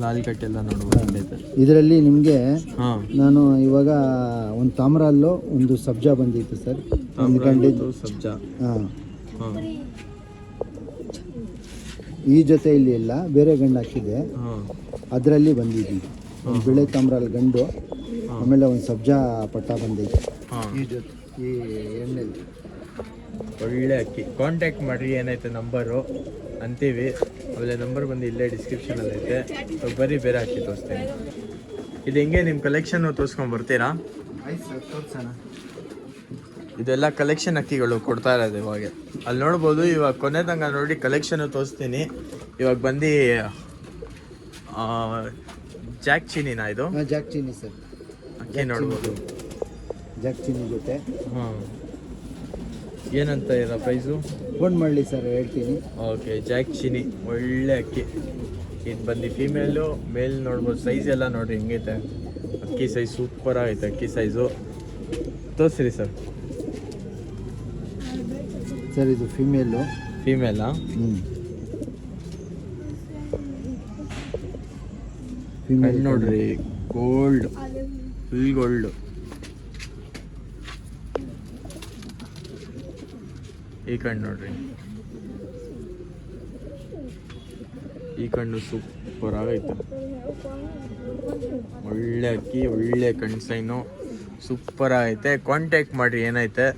ಲಾಲ್ ಕಟ್ಟೆಲ್ಲ ನೋಡ್ಬೋದು. ಇದರಲ್ಲಿ ನಿಮಗೆ ಹಾಂ, ನಾನು ಇವಾಗ ಒಂದು ತಾಮ್ರಲ್ಲೋ ಒಂದು ಸಬ್ಜಾ ಬಂದಿತ್ತು ಸರ್. ಒಂದು ಗಂಡಿದ್ದು ಸಬ್ಜಾ. ಹಾಂ, ಹಾಂ, ಈ ಜೊತೆ ಇಲ್ಲಿ ಇಲ್ಲ, ಬೇರೆ ಗಂಡು ಹಾಕಿದೆ, ಹಾಂ. ಅದರಲ್ಲಿ ಬಂದಿದ್ದೀನಿ. ಒಂದು ಬಿಳೆ ತಾಮ್ರಲ್ಲಿ ಗಂಡು, ಆಮೇಲೆ ಒಂದು ಸಬ್ಜಾ ಪಟ್ಟ ಬಂದೈತೆ. ಹಾಂ, ಈ ಜೊತೆ ಈ ಎಣ್ಣೆಲಿ ಒಳ್ಳೆ ಅಕ್ಕಿ. ಕಾಂಟ್ಯಾಕ್ಟ್ ಮಾಡಿರಿ, ಏನೈತೆ ನಂಬರು ಅಂತೀವಿ. ಆಮೇಲೆ ನಂಬರ್ ಬಂದು ಇಲ್ಲೇ ಡಿಸ್ಕ್ರಿಪ್ಷನಲ್ಲಿ ಐತೆ. ಸೊ ಬರೀ ಬೇರೆ ಅಕ್ಕಿ ತೋರಿಸ್ತೀನಿ. ಇದು ಹೆಂಗೆ ನಿಮ್ಮ ಕಲೆಕ್ಷನ್ನು ತೋರಿಸ್ಕೊಂಡು ಬರ್ತೀರಾ? ಆಯ್ತು ಸರ್, ತೋರಿಸೋಣ. ಇದೆಲ್ಲ ಕಲೆಕ್ಷನ್ ಅಕ್ಕಿಗಳು ಕೊಡ್ತಾ ಇರೋದು ಇವಾಗ. ಅಲ್ಲಿ ನೋಡ್ಬೋದು. ಇವಾಗ ಕೊನೆ ತನಕ ನೋಡಿ ಕಲೆಕ್ಷನ್ನು ತೋರಿಸ್ತೀನಿ. ಇವಾಗ ಬಂದು ಜಾಕ್ ಚೀನಿನಾ ಇದು? ಹಾಂ, ಜಾಕ್ ಚೀನಿ ಸರ್. ಅಕ್ಕಿ ನೋಡ್ಬೋದು. ಜಾಕ್ ಚೀನಿ ಜೊತೆ. ಹಾಂ, ಏನಂತ ಇರೋ ಪ್ರೈಸು? ಫೋನ್ ಮಾಡಲಿ ಸರ್, ಹೇಳ್ತೀನಿ. ಓಕೆ, ಜಾಕ್ ಚೀನಿ ಒಳ್ಳೆ ಅಕ್ಕಿ. ಇದು ಬಂದು ಫೀಮೇಲು, ಮೇಲ್ ನೋಡ್ಬೋದು. ಸೈಜ್ ಎಲ್ಲ ನೋಡಿರಿ ಹೆಂಗೈತೆ. ಅಕ್ಕಿ ಸೈಜ್ ಸೂಪರ್ ಆಗೈತೆ. ಅಕ್ಕಿ ಸೈಜು ತೋರಿಸ್ರಿ ಸರ್. ಸರ್ ಇದು ಫೀಮೇಲು. ಫೀಮೇಲಾ? ಫೀಮೇಲ್ ನೋಡ್ರಿ, ಗೋಲ್ಡ್, ಫುಲ್ ಗೋಲ್ಡ್. ಈ ಕಣ್ಣು ನೋಡ್ರಿ, ಈ ಕಣ್ಣು ಸೂಪರ್ ಆಗೈತೆ. ಒಳ್ಳೆ ಅಕ್ಕಿ, ಒಳ್ಳೆ ಕಣ್ಣು ಸೈನು, ಸೂಪರ್ ಆಗೈತೆ. ಕಾಂಟ್ಯಾಕ್ಟ್ ಮಾಡಿರಿ, ಏನೈತೆ.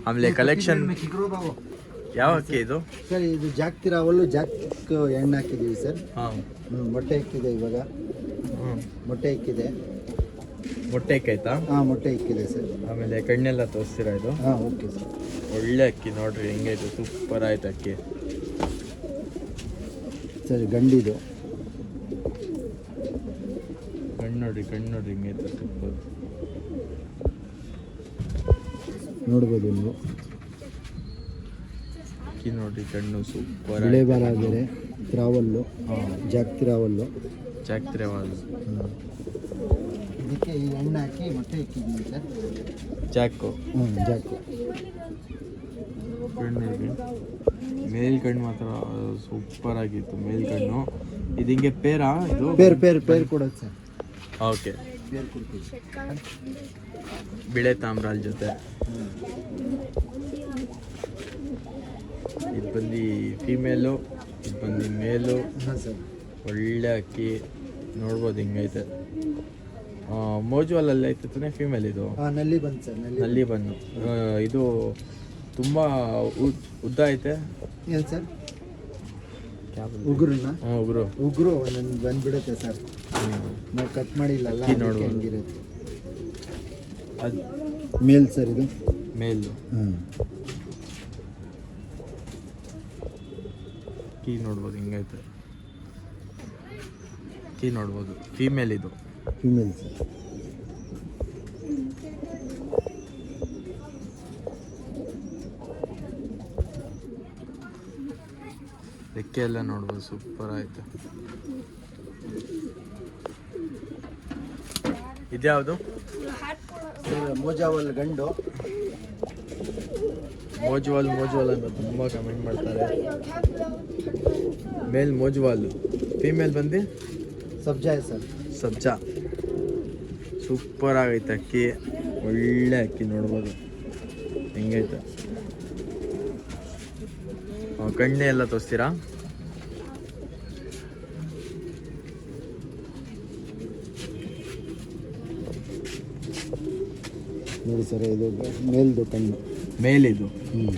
ಆಮೇಲೆ ಕಲೆಕ್ಷನ್. ಯಾವ ಅಕ್ಕಿ ಇದು ಸರ್? ಇದು ಜಾಕ್ ತಿರಾವಲ್ಲು, ಜಾಕ್ ಎಣ್ಣೆ ಹಾಕಿದ್ದೀವಿ ಸರ್. ಹಾಂ, ಮೊಟ್ಟೆ ಇಕ್ಕಿದೆ ಇವಾಗ. ಮೊಟ್ಟೆ ಇಕ್ಕಿದೆ. ಮೊಟ್ಟೆ ಇಕ್ಕಾಯ್ತಾ? ಹಾಂ, ಮೊಟ್ಟೆ ಇಕ್ಕಿದೆ ಸರ್. ಆಮೇಲೆ ಕಣ್ಣೆಲ್ಲ ತೋರಿಸ್ತೀರಾ ಇದು? ಹಾಂ, ಓಕೆ ಸರ್. ಒಳ್ಳೆ ಅಕ್ಕಿ ನೋಡ್ರಿ ಹೆಂಗೈತೆ, ಸೂಪರ್ ಆಯ್ತು ಅಕ್ಕಿ. ಸರಿ, ಗಂಡಿದು ಕಣ್ಣು ನೋಡ್ರಿ, ಕಣ್ಣು ನೋಡ್ರಿ ಹಿಂಗೈತೆ, ಸೂಪರ್. ನೋಡ್ಬೋದು ನೀವು. ಅಕ್ಕಿ ನೋಡ್ರಿ, ಕಣ್ಣು ಸೂಪರ್. ಬಿಳೆ ಬಾಲ ಬೇರೆ, ತಿರಾವಲ್ಲು. ಜಾಕ್ ತಿರಾವಲ್ಲು. ಜಾಕ್ ತಿರಾವಲ್ಲು. ಇದಕ್ಕೆ ಈ ಎಣ್ಣೆ ಹಾಕಿ ಮೊಟ್ಟೆ ಇಕ್ಕಿದ್ದೀನಿ ಸರ್. ಜಾಕು. ಜಾಕು. ಕಣ್ಣು ನೋಡ್ರಿ, ಮೇಲ್ ಕಣ್ಣು ಮಾತ್ರ ಸೂಪರ್ ಆಗಿತ್ತು. ಮೇಲ್ ಕಣ್ಣು ಇದು ಹಿಂಗೆ ಪೇರಾ? ಇದು ಪೇರ್ ಕೊಡೋದು ಸರ್. ಓಕೆ, ಪೇರ್ ಕೊಡ್ತೀವಿ. ಬಿಳೆ ತಾಮ್ರಾಲ್ ಜೊತೆ. ಇದು ಬಂದು ಫೀಮೇಲು, ಇದು ಬಂದು ಮೇಲು. ಹಾಂ ಸರ್. ಒಳ್ಳೆ ಅಕ್ಕಿ ನೋಡ್ಬೋದು ಹಿಂಗೈತೆ. ಮೋಜು ಅಲ್ಲಲ್ಲಿ ಐತೆ ಫೀಮೇಲ್ ಇದು. ನಲ್ಲಿ ಬಂದು ಸರ್, ನಲ್ಲಿ ಬನ್ನು. ಇದು ತುಂಬ ಉದ್ದ ಐತೆ. ಏನು ಸರ್? ಉಗುರನ್ನ ಉಗುರು ಉಗುರು ಒಂದೊಂದು ಬಂದ್ಬಿಡುತ್ತೆ ಸರ್. ನಾವು ಕಟ್ ಮಾಡಿಲ್ಲಲ್ಲ, ಅಕ್ಕಿ ನೋಡ್ಬೋದು. ಹೆಂಗಿರುತ್ತೆ ಅದು ಮೇಲ್ ಸರ್ ಇದು. ಮೇಲು ಹಾಂ, ಕೀ ನೋಡ್ಬೋದು ಹಿಂಗೈತೆ. ಕೀ ನೋಡ್ಬೋದು, ಫೀಮೇಲ್ ಇದು. Female sir. ರೆಕ್ಕೆ ಎಲ್ಲ ನೋಡ್ಬೋದು, ಸೂಪರ್ ಆಯ್ತು. ಇದ್ಯಾವುದು? ಸರ್ ಮೋಜಾವಲ್ ಗಂಡು. ಮೋಜ್ವಾಲ್ ಅಂತ ತುಂಬ ಕಮೆಂಟ್ ಮಾಡ್ತಾರೆ. ಮೇಲ್ ಮೋಜ್ವಾಲ್, ಫೀಮೇಲ್ ಬಂದು ಸಬ್ಜಾ ಸರ್. ಸಬ್ಜಾ. ಸೂಪರ್ ಆಗೈತೆ ಅಕ್ಕಿ, ಒಳ್ಳೆ ಅಕ್ಕಿ ನೋಡ್ಬೋದು ಹೆಂಗೈತೆ. ಕಣ್ಣೆ ಎಲ್ಲ ತೋರಿಸ್ತೀರಾ? ನೋಡಿ ಸರ್, ಇದು ಮೇಲ್ದು ಕಣ್ಣು. ಮೇಲಿದು ಹ್ಞೂ,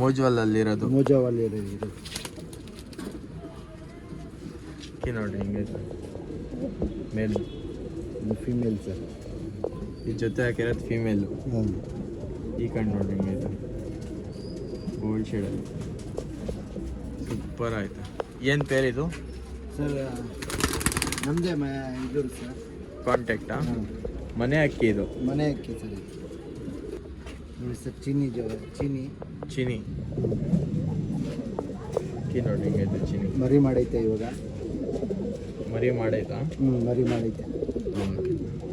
ಮೋಜ್ವಾಲಲ್ಲಿರೋದು. ಮೋಜಾವಲ್ ಇದು. ಅಕ್ಕಿ ನೋಡಿ ಹೆಂಗೈತೆ ಮೇಲ್. ಇದು ಫಿಮೇಲ್ ಸರ್. ಈ ಜೊತೆ ಹಾಕಿರೋದು ಫೀಮೇಲು. ಹಾಂ, ಈ ಕಣ್ಣು ನೋಡಿ ಹೆಂಗೈತೆ, ಗೋಲ್ಡ್ ಶೇಡಲ್ಲಿ ಸೂಪರ್ ಆಯ್ತು. ಏನು ಪೇರಿದು? ಸರ್ ನಮ್ಮದೇ ಇದು ಸರ್. ಕಾಂಟ್ಯಾಕ್ಟಾ? ಹಾಂ, ಮನೆ ಅಕ್ಕಿ ಇದು. ಮನೆ ಅಕ್ಕಿ ಸರ್ ಇದು. ನೋಡಿ ಸರ್, ಚೀನಿ ಚಿನಿ ಅಕ್ಕಿ ನೋಡಿ ಹೆಂಗೈತೆ. ಚಿನಿ ಮರಿ ಮಾಡೈತೆ ಇವಾಗ. ಮರಿ ಮಾಡೈತಾ? ಮರಿ ಮಾಡೈತೆ.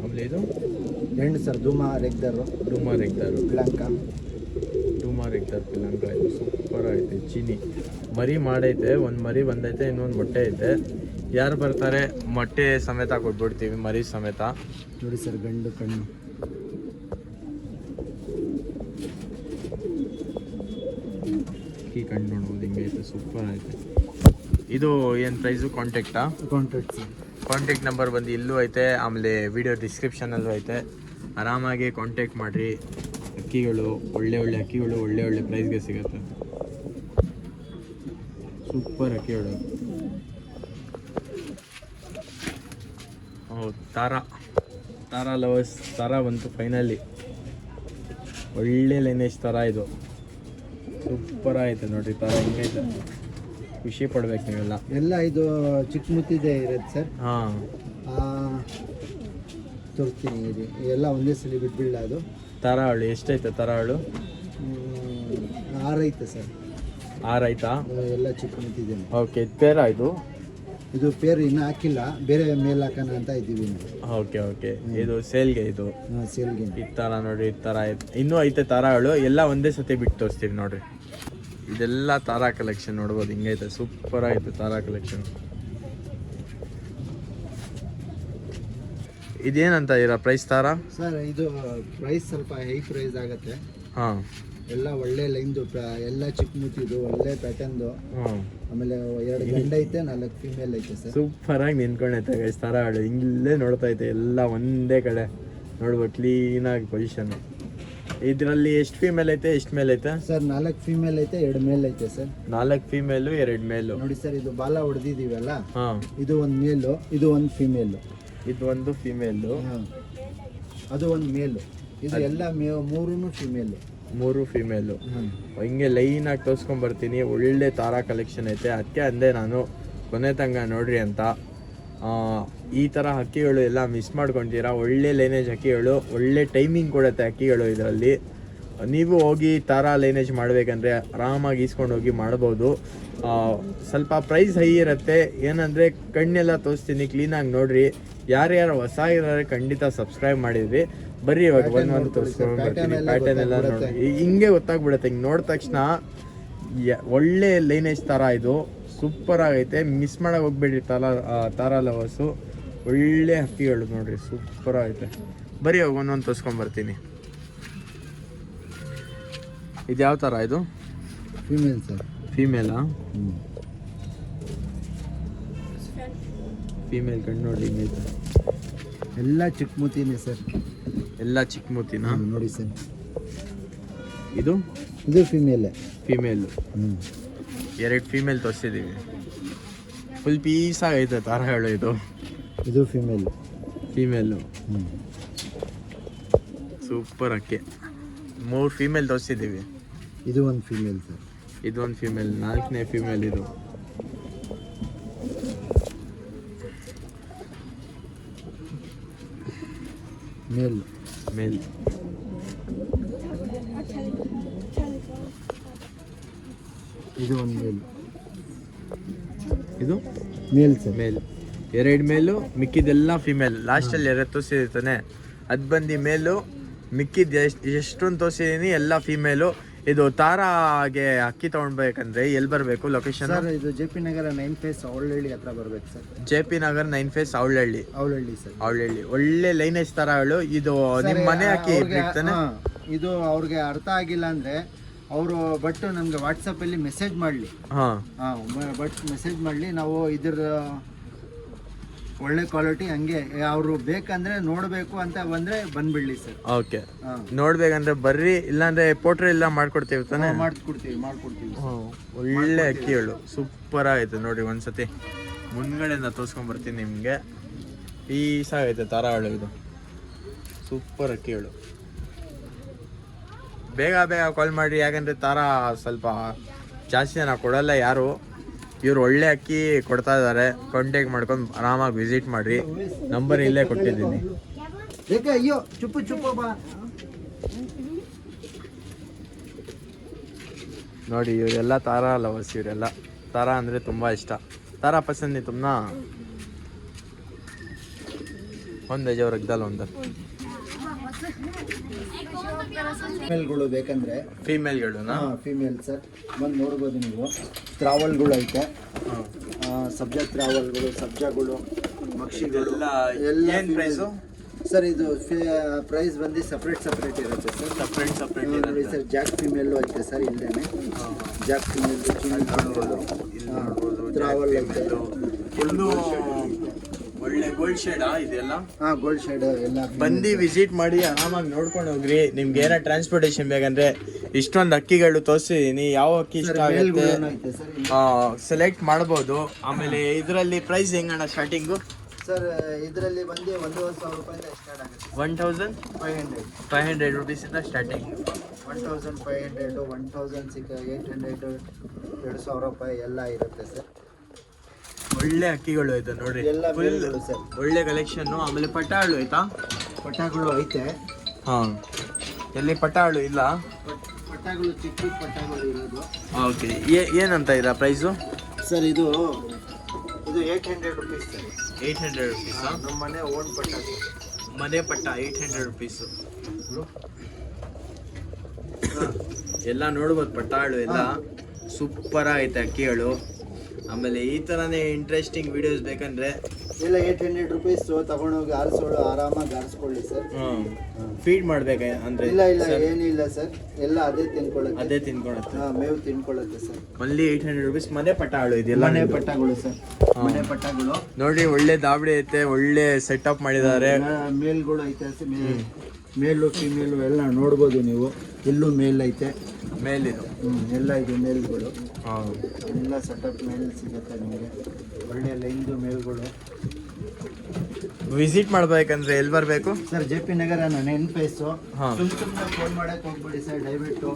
ಆಮೇಲೆ ಇದು ಹೆಣ್ಣು ಸರ್, ಧೂಮ ರೆಗ್ದರು. ಡೂಮಾ ರೆಗ್ದಾರು, ಪ್ಲಂಕ. ಡೂಮಾ ರೆಗ್ದಾರ್ ಪಿಲಂಕ. ಇದು ಸೂಪರ್ ಐತೆ. ಚಿನಿ ಮರಿ ಮಾಡೈತೆ, ಒಂದು ಮರಿ ಬಂದೈತೆ, ಇನ್ನೊಂದು ಮೊಟ್ಟೆ ಐತೆ. ಯಾರು ಬರ್ತಾರೆ ಮೊಟ್ಟೆ ಸಮೇತ ಕೊಟ್ಬಿಡ್ತೀವಿ, ಮರಿ ಸಮೇತ. ನೋಡಿ ಸರ್, ಗಂಡು ಕಣ್ಣು. ಈ ಕಣ್ಣು ನೋಡ್ಬೋದು ಹಿಂಗೈತೆ, ಸೂಪರ್ ಐತೆ. ಇದು ಏನು ಪ್ರೈಸು? ಕಾಂಟ್ಯಾಕ್ಟಾ? Contract sir. ಕಾಂಟ್ಯಾಕ್ಟ್ ನಂಬರ್ ಬಂದು ಇಲ್ಲೂ ಐತೆ, ಆಮೇಲೆ ವಿಡಿಯೋ ಡಿಸ್ಕ್ರಿಪ್ಷನಲ್ಲೂ ಐತೆ. ಆರಾಮಾಗಿ ಕಾಂಟ್ಯಾಕ್ಟ್ ಮಾಡಿರಿ. ಅಕ್ಕಿಗಳು ಒಳ್ಳೆ ಅಕ್ಕಿಗಳು ಒಳ್ಳೆ ಪ್ರೈಸ್ಗೆ ಸಿಗುತ್ತೆ. ಸೂಪರ್ ಅಕ್ಕಿಗಳು. ಹೌದು, ತಾರಾ ಲವರ್ಸ್. ತಾರಾ ಬಂತು ಫೈನಲಿ. ಒಳ್ಳೆ ಲೈನೇಜ್ ಥರ ಇದು, ಸೂಪರ್ ಐತೆ ನೋಡಿರಿ. ತಾರಾ ಹಿಂಗೈತೆ, ಖುಷಿ ಪಡ್ಬೇಕು ನೀವೆಲ್ಲ. ಎಲ್ಲ ಇದು ಚಿಕ್ಕ ಮುತ್ತಿದೆ ಇರುತ್ತೆ ಸರ್. ಹಾಂ, ತೋರಿಸ್ತೀನಿ ಇರಿ. ಎಲ್ಲ ಒಂದೇ ಸಲ ಬಿಟ್ಬಿಡಲ್ಲ ಅದು. ತಾರಾವಳಿ ಎಷ್ಟೈತೆ? ತಾರಾವಳು 6 ಐತೆ ಸರ್. 6 ಆಯ್ತಾ? ಎಲ್ಲ ಚಿಕ್ಕ ಮುತ್ತಿದೆ. ಓಕೆ, ಪೇರಾ ಇದು? ಇದು ಪೇರು ಇನ್ನೂ ಹಾಕಿಲ್ಲ, ಬೇರೆ ಮೇಲೆ ಹಾಕೋಣ ಅಂತ ಇದ್ದೀವಿ ನಾವು. ಓಕೆ. ಇದು ಸೇಲ್ಗೆ ಇದು? ಸೇಲ್ಗೆ. ಈ ಥರ ನೋಡಿ, ಈ ಥರ ಇನ್ನೂ ಐತೆ ತಾರಾಗಳು. ಎಲ್ಲ ಒಂದೇ ಸತಿ ಬಿಟ್ಟು ತೋರಿಸ್ತೀವಿ ನೋಡ್ರಿ. ಇದೆಲ್ಲ ತಾರಾ ಕಲೆಕ್ಷನ್ ನೋಡ್ಬೋದು, ಹಿಂಗೈತೆ, ಸೂಪರ್ ಆಯ್ತು ತಾರಾ ಕಲೆಕ್ಷನ್. ಇದೇನಂತ ಇರೋ ಪ್ರೈಸ್ ತಾರಾ? ಸರ್ ಇದು ಪ್ರೈಸ್ ಸ್ವಲ್ಪ ಹೈ ಪ್ರೈಸ್ ಆಗುತ್ತೆ. ಹಾಂ, ಎಲ್ಲ ಒಳ್ಳೆ ಲೈನ್ದು, ಎಲ್ಲ ಚಿಕ್ಕ ಮುತ್ತಿದು, ಒಳ್ಳೆ ಪ್ಯಾಟರ್ನ್ದು. ಹಾಂ, ಆಮೇಲೆ 2 ಗಂಡು ಐತೆ, 4 ಫಿಮೇಲ್ ಐತೆ ಸರ್. ಸೂಪರಾಗಿ ನಿಂತ್ಕೊಂಡೈತೆ ಗೈಸ್ ತಾರಾಗಳು. ಹಿಂಗಲ್ಲೇ ನೋಡ್ತಾ ಐತೆ, ಎಲ್ಲ ಒಂದೇ ಕಡೆ ನೋಡ್ಬೋದು, ಕ್ಲೀನಾಗಿ ಪೊಸಿಷನ್. ಇದರಲ್ಲಿ ಎಷ್ಟು ಫೀಮೇಲ್ ಐತೆ, ಎಷ್ಟು ಮೇಲ್ ಐತೆ ಸರ್? 4 ಫಿಮೇಲ್ ಐತೆ, 2 ಮೇಲ್ ಐತೆ ಸರ್. 4 ಫೀಮೇಲು, 2 ಮೇಲು. ನೋಡಿ ಸರ್, ಇದು ಬಾಲ ಹೊಡೆದಿದ್ದೀವಲ್ಲ, ಹಾಂ, ಇದು ಒಂದು ಮೇಲು, ಇದು ಒಂದು ಫಿಮೇಲು. ಇದು ಒಂದು ಫೀಮೇಲು, ಅದು ಒಂದು ಮೇಲು. ಇದು ಎಲ್ಲ 3 ಫಿಮೇಲು. 3 ಫೀಮೇಲು. ಹಿಂಗೆ ಲೈನಾಗಿ ತೋರಿಸ್ಕೊಂಬರ್ತೀನಿ. ಒಳ್ಳೆ ತಾರಾ ಕಲೆಕ್ಷನ್ ಐತೆ. ಅದಕ್ಕೆ ಅಂದೆ ನಾನು ಕೊನೆ ತಂಗ ನೋಡ್ರಿ ಅಂತ. ಈ ಥರ ಹಕ್ಕಿಗಳು ಎಲ್ಲ ಮಿಸ್ ಮಾಡ್ಕೊತೀರಾ. ಒಳ್ಳೆ ಲೈನೇಜ್ ಹಕ್ಕಿಗಳು, ಒಳ್ಳೆ ಟೈಮಿಂಗ್ ಕೊಡುತ್ತೆ ಹಕ್ಕಿಗಳು ಇದರಲ್ಲಿ. ನೀವು ಹೋಗಿ ತಾರಾ ಲೈನೇಜ್ ಮಾಡಬೇಕಂದ್ರೆ ಆರಾಮಾಗಿ ಈಸ್ಕೊಂಡು ಹೋಗಿ ಮಾಡ್ಬೋದು. ಸ್ವಲ್ಪ ಪ್ರೈಸ್ ಹೈ ಇರುತ್ತೆ. ಏನಂದರೆ ಕಣ್ಣೆಲ್ಲ ತೋರಿಸ್ತೀನಿ, ಕ್ಲೀನಾಗಿ ನೋಡಿರಿ. ಯಾರ್ಯಾರು ಹೊಸ ಇರೋರೆ ಖಂಡಿತ ಸಬ್ಸ್ಕ್ರೈಬ್ ಮಾಡಿದ್ರಿ. ಬರ್ರಿ ಇವಾಗ ಒಂದು ತೋರಿಸ್ಕೊಂಡು ಬರ್ತೀನಿ. ಪ್ಯಾಟರ್ನ್ ಎಲ್ಲ ನೋಡಿ, ಹಿಂಗೆ ಗೊತ್ತಾಗ್ಬಿಡುತ್ತೆ. ಹಿಂಗೆ ನೋಡಿದ ತಕ್ಷಣ ಒಳ್ಳೆ ಲೈನೇಜ್ ಥರ ಇದು ಸೂಪರ್ ಆಗೈತೆ. ಮಿಸ್ ಮಾಡೋಕೆ ಹೋಗ್ಬೇಡ್ರಿ ತಾರಾ ಲವರ್ಸು. ಒಳ್ಳೆ ಹಕ್ಕಿಗಳು ನೋಡ್ರಿ, ಸೂಪರ್ ಆಗೈತೆ. ಬರ್ರಿ ಇವಾಗ ಒಂದೊಂದು ತೋರಿಸ್ಕೊಂಬರ್ತೀನಿ. ಇದು ಯಾವ ಥರ? ಇದು ಫಿಮೇಲ್ ಸರ್. ಫೀಮೇಲಾ? ಫೀಮೇಲ್ ಕಣ್ಣು ನೋಡಿ ಹಿಂಗೈತೆ. ಎಲ್ಲ ಚಿಕ್ಕ ಮುತ್ತಿನೇ ಸರ್. ಎಲ್ಲ ಚಿಕ್ಕ ಮೂತಿನ ನೋಡಿ ಸರ್. ಇದು ಇದು ಫಿಮೇಲೆ. ಫೀಮೇಲು. 2 ಫೀಮೇಲ್ ತೋರಿಸಿದ್ದೀವಿ. ಫುಲ್ ಪೀಸಾಗೈತೆ ತಾರಾಗಳು. ಇದು ಫಿಮೇಲ್. ಫೀಮೇಲು ಸೂಪರ್ ಅಕ್ಕಿ. 3 ಫೀಮೇಲ್ ತೋರಿಸಿದ್ದೀವಿ. ಇದು ಒಂದು ಫಿಮೇಲ್ ಸರ್. ಇದೊಂದು ಫೀಮೇಲ್, 4ನೇ ಫೀಮೇಲ್ ಇದು. ಮೇಲ್. ಮೇಲ್. ಇದು ಒಂದು ಮೇಲ್. ಇದು ಮೇಲ್ ಸರ್. ಮೇಲ್. 2 ಮೇಲು, ಮಿಕ್ಕಿದೆಲ್ಲ ಫಿಮೇಲ್. ಲಾಸ್ಟಲ್ಲಿ 2 ತೋರಿಸಿರ್ತಾನೆ ಅದು ಬಂದು ಮೇಲು. ಮಿಕ್ಕಿದ ಎಷ್ಟೊಂದು ತೋರಿಸಿದೀನಿ ಎಲ್ಲ ಫಿಮೇಲು. ಇದು ತಾರಾಗೆ ಅಕ್ಕಿ ತೊಗೊಳ್ಬೇಕಂದ್ರೆ ಎಲ್ಲಿ ಬರಬೇಕು ಲೊಕೇಶನ್? ಸರ್ ಇದು JP ನಗರ 9 ಫೇಸ್ ಅವಳಹಳ್ಳಿ ಹತ್ರ ಬರ್ಬೇಕು sir. JP Nagar 9 phase Avalahalli. Avalahalli sir. Avalahalli ಒಳ್ಳೆ ಲೈನೇಜ್ ತಾರಾಗಳು. ಇದು ನಿಮ್ಮ ಮನೆ ಅಕ್ಕಿ ತಾನೆ? ಇದು ಅವ್ರಿಗೆ ಅರ್ಥ ಆಗಿಲ್ಲ ಅಂದ್ರೆ ಅವರು ಬಟ್ ನಮ್ಗೆ ವಾಟ್ಸಪ್ಪಲ್ಲಿ ಮೆಸೇಜ್ ಮಾಡಲಿ. ಬಟ್ ಮೆಸೇಜ್ ಮಾಡಲಿ, ನಾವು ಇದ್ರ ಒಳ್ಳೆ ಕ್ವಾಲಿಟಿ ಹಂಗೆ ಅವರು ಬೇಕಂದ್ರೆ ನೋಡಬೇಕು ಅಂತ ಬಂದ್ರೆ ಬಂದ್ಬಿಡ್ಲಿ ಸರ್. ಓಕೆ, ನೋಡ್ಬೇಕಂದ್ರೆ ಬರ್ರಿ, ಇಲ್ಲಾಂದ್ರೆ ಪೋಟ್ರಿ ಎಲ್ಲ ಮಾಡ್ಕೊಡ್ತೀವಿ ತಾನೆ? ಮಾಡ್ಕೊಡ್ತೀವಿ. ಒಳ್ಳೆ ಅಕ್ಕಿಗಳು ಸೂಪರ್ ಆಗೈತೆ ನೋಡಿ. ಒಂದ್ಸತಿ ಮುಂದ್ಗಡೆಯಿಂದ ತೋರ್ಸ್ಕೊಂಡ್ ಬರ್ತೀನಿ ನಿಮ್ಗೆ. ಪೀಸ್ ಆಗೈತೆ ತಾರಾಗಳು. ಇದು ಸೂಪರ್ ಅಕ್ಕಿಗಳು. ಬೇಗ ಕಾಲ್ ಮಾಡಿ, ಯಾಕಂದ್ರೆ ತಾರಾ ಸ್ವಲ್ಪ ಜಾಸ್ತಿ ಜನ ಕೊಡಲ್ಲ ಯಾರು. ಇವ್ರು ಒಳ್ಳೆ ಅಕ್ಕಿ ಕೊಡ್ತಾ ಇದ್ದಾರೆ. ಕಾಂಟ್ಯಾಕ್ಟ್ ಮಾಡ್ಕೊಂಡು ಆರಾಮಾಗಿ ವಿಸಿಟ್ ಮಾಡ್ರಿ. ನಂಬರ್ ಇಲ್ಲೇ ಕೊಟ್ಟಿದ್ದೀನಿ. ಅಯ್ಯೋ ಚುಪ್ಪು ಬಾ ನೋಡಿ, ಇವರೆಲ್ಲ ತಾರಾ ಲವರ್ಸ್. ಇವರೆಲ್ಲ ತಾರಾ ಅಂದರೆ ತುಂಬ ಇಷ್ಟ. ತಾರಾ ಪಸಂದ್ ತುಮ್ನಾ ಒಂದು ಜವ ರಗ್ದಲ್ಲ ಒಂದು ಫಿಮೇಲ್ಗಳು ಬೇಕಂದ್ರೆ ಫೀಮೇಲ್ಗಳು. ಫಿಮೇಲ್ ಸರ್ ಬಂದು ನೋಡ್ಬೋದು ನೀವು. ತ್ರಾವಲ್ಗಳು ಐತೆ, ಸಬ್ಜಾ ತ್ರಾವಲ್ಗಳು, ಸಬ್ಜಾಗಳು, ಮಕ್ಷಿಗಳು ಎಲ್ಲ. ಏನು ಪ್ರೈಸು ಸರ್? ಇದು ಪ್ರೈಸ್ ಬಂದು ಸಪ್ರೇಟ್ ಇರುತ್ತೆ ಸರ್. ಸಪ್ರೇಟ್ ನೋಡಿ ಸರ್. ಜಾಕ್ ಫಿಮೇಲು ಐತೆ ಸರ್ ಇಲ್ಲೇನೆ. ಜಾಕ್ ಫಿಮೇಲ್, ತ್ರಾವಲ್ ಐತೆ. ಒಳ್ಳೆ ಗೋಲ್ಡ್ ಶೇಡ್ ಇದೆಲ್ಲ. ಗೋಲ್ಡ್ ಶೇಡ್ ಎಲ್ಲ. ಬಂದು ವಿಸಿಟ್ ಮಾಡಿ ಆರಾಮಾಗಿ ನೋಡ್ಕೊಂಡು ಹೋಗ್ರಿ. ನಿಮ್ಗೆ ಏನೋ ಟ್ರಾನ್ಸ್ಪೋರ್ಟೇಷನ್ ಬೇಕಂದ್ರೆ ಇಷ್ಟೊಂದು ಅಕ್ಕಿಗಳು ತೋರಿಸಿದೀನಿ. ಯಾವ ಅಕ್ಕಿ ಇಷ್ಟ ಆಗುತ್ತೆ ಸೆಲೆಕ್ಟ್ ಮಾಡ್ಬೋದು. ಆಮೇಲೆ ಇದರಲ್ಲಿ ಪ್ರೈಸ್ ಹೆಂಗಣ್ಣ ಸ್ಟಾರ್ಟಿಂಗು? ಸರ್ ಇದರಲ್ಲಿ ಬಂದು 1,500 ರೂಪಾಯಿಂದ ಸ್ಟಾರ್ಟ್ ಆಗುತ್ತೆ. 1,500 ರೂಪೀಸಿಂದ ಸ್ಟಾರ್ಟಿಂಗ್. 1,500, 1,800, 2,000 ರೂಪಾಯಿ ಎಲ್ಲ ಇರುತ್ತೆ ಸರ್. ಒಳ್ಳೆ ಅಕ್ಕಿಗಳು ಐತೆ ನೋಡ್ರಿ. ಸರ್ ಒಳ್ಳೆ ಕಲೆಕ್ಷನ್. ಆಮೇಲೆ ಪಟ್ಟಾಳು ಐತಾ? ಪಟಾಗಳು ಐತೆ. ಎಲ್ಲಿ ಪಟ್ಟಾಳು ಇಲ್ಲ? ಪಟಾಗಳು ಚಿಕ್ಕ ಪಟಾಗಳು ಇರೋದು. ಓಕೆ, ಏನಂತ ಇದೆ ಪ್ರೈಸು? ಸರ್ ಇದು 800 ರುಪೀಸ್ ಸರ್. 800 ರುಪೀಸ್. ನಮ್ಮ ಮನೆ ಓನ್ ಪಟ್ಟ ಸರ್. ಮನೆ ಪಟ್ಟ 800 ರುಪೀಸು. ಎಲ್ಲ ನೋಡ್ಬೋದು ಪಟ್ಟಾಳು ಎಲ್ಲ. ಸೂಪರ್ ಆಗೈತೆ ಅಕ್ಕಿಗಳು. ಆಮೇಲೆ ಈ ಥರನೇ ಇಂಟ್ರೆಸ್ಟಿಂಗ್ ವಿಡಿಯೋಸ್ ಬೇಕಂದ್ರೆ ಎಲ್ಲ 800 ರುಪೀಸ್ ತಗೊಂಡೋಗಿ ಆರಾಮಾಗಿ ಆರಿಸ್ಕೊಳ್ಳಿ ಸರ್. ಫೀಡ್ ಮಾಡ್ಬೇಕ ಅಂದ್ರೆ? ಇಲ್ಲ ಏನಿಲ್ಲ ಸರ್, ಎಲ್ಲ ಅದೇ ತಿನ್ಕೊಳುತ್ತೆ. ಮೇವು ತಿನ್ಕೊಳ್ಳುತ್ತೆ ಸರ್. ಅಲ್ಲಿ 800 ರುಪೀಸ್. ಮನೆ ಪಟ್ಟಾಳು ಇದೆಲ್ಲ. ಮನೆ ಪಟ್ಟಗಳು ಸರ್. ಮನೆ ಪಟ್ಟಗಳು ನೋಡಿ, ಒಳ್ಳೆ ದಾಬಡಿ ಐತೆ. ಒಳ್ಳೆ ಸೆಟಪ್ ಮಾಡಿದ್ದಾರೆ. ಮೇಲ್ಗಳು ಐತೆ. ಮೇಲು ಫಿಮೇಲು ಎಲ್ಲ ನೋಡ್ಬೋದು ನೀವು. ಇಲ್ಲೂ ಮೇಲ್ ಐತೆ. ಮೇಲಿದು ಎಲ್ಲ ಇದು ಮೇಲ್ಗಳು. ಎಲ್ಲ ಸೆಟಪ್ ಮೇಲ್ ಸಿಗುತ್ತೆ ನಿಮಗೆ. ಒಳ್ಳೆ ಲೈನ್ದು ಮೇಲ್ಗಳು. ವಿಸಿಟ್ ಮಾಡ್ಬೇಕಂದ್ರೆ ಎಲ್ಲಿ ಬರಬೇಕು ಸರ್? JP Nagar 9 face. ಸುಮ್ಮನೆ ಫೋನ್ ಮಾಡಕ್ಕೆ ಹೋಗ್ಬಿಡಿ ಸರ್ ದಯವಿಟ್ಟು.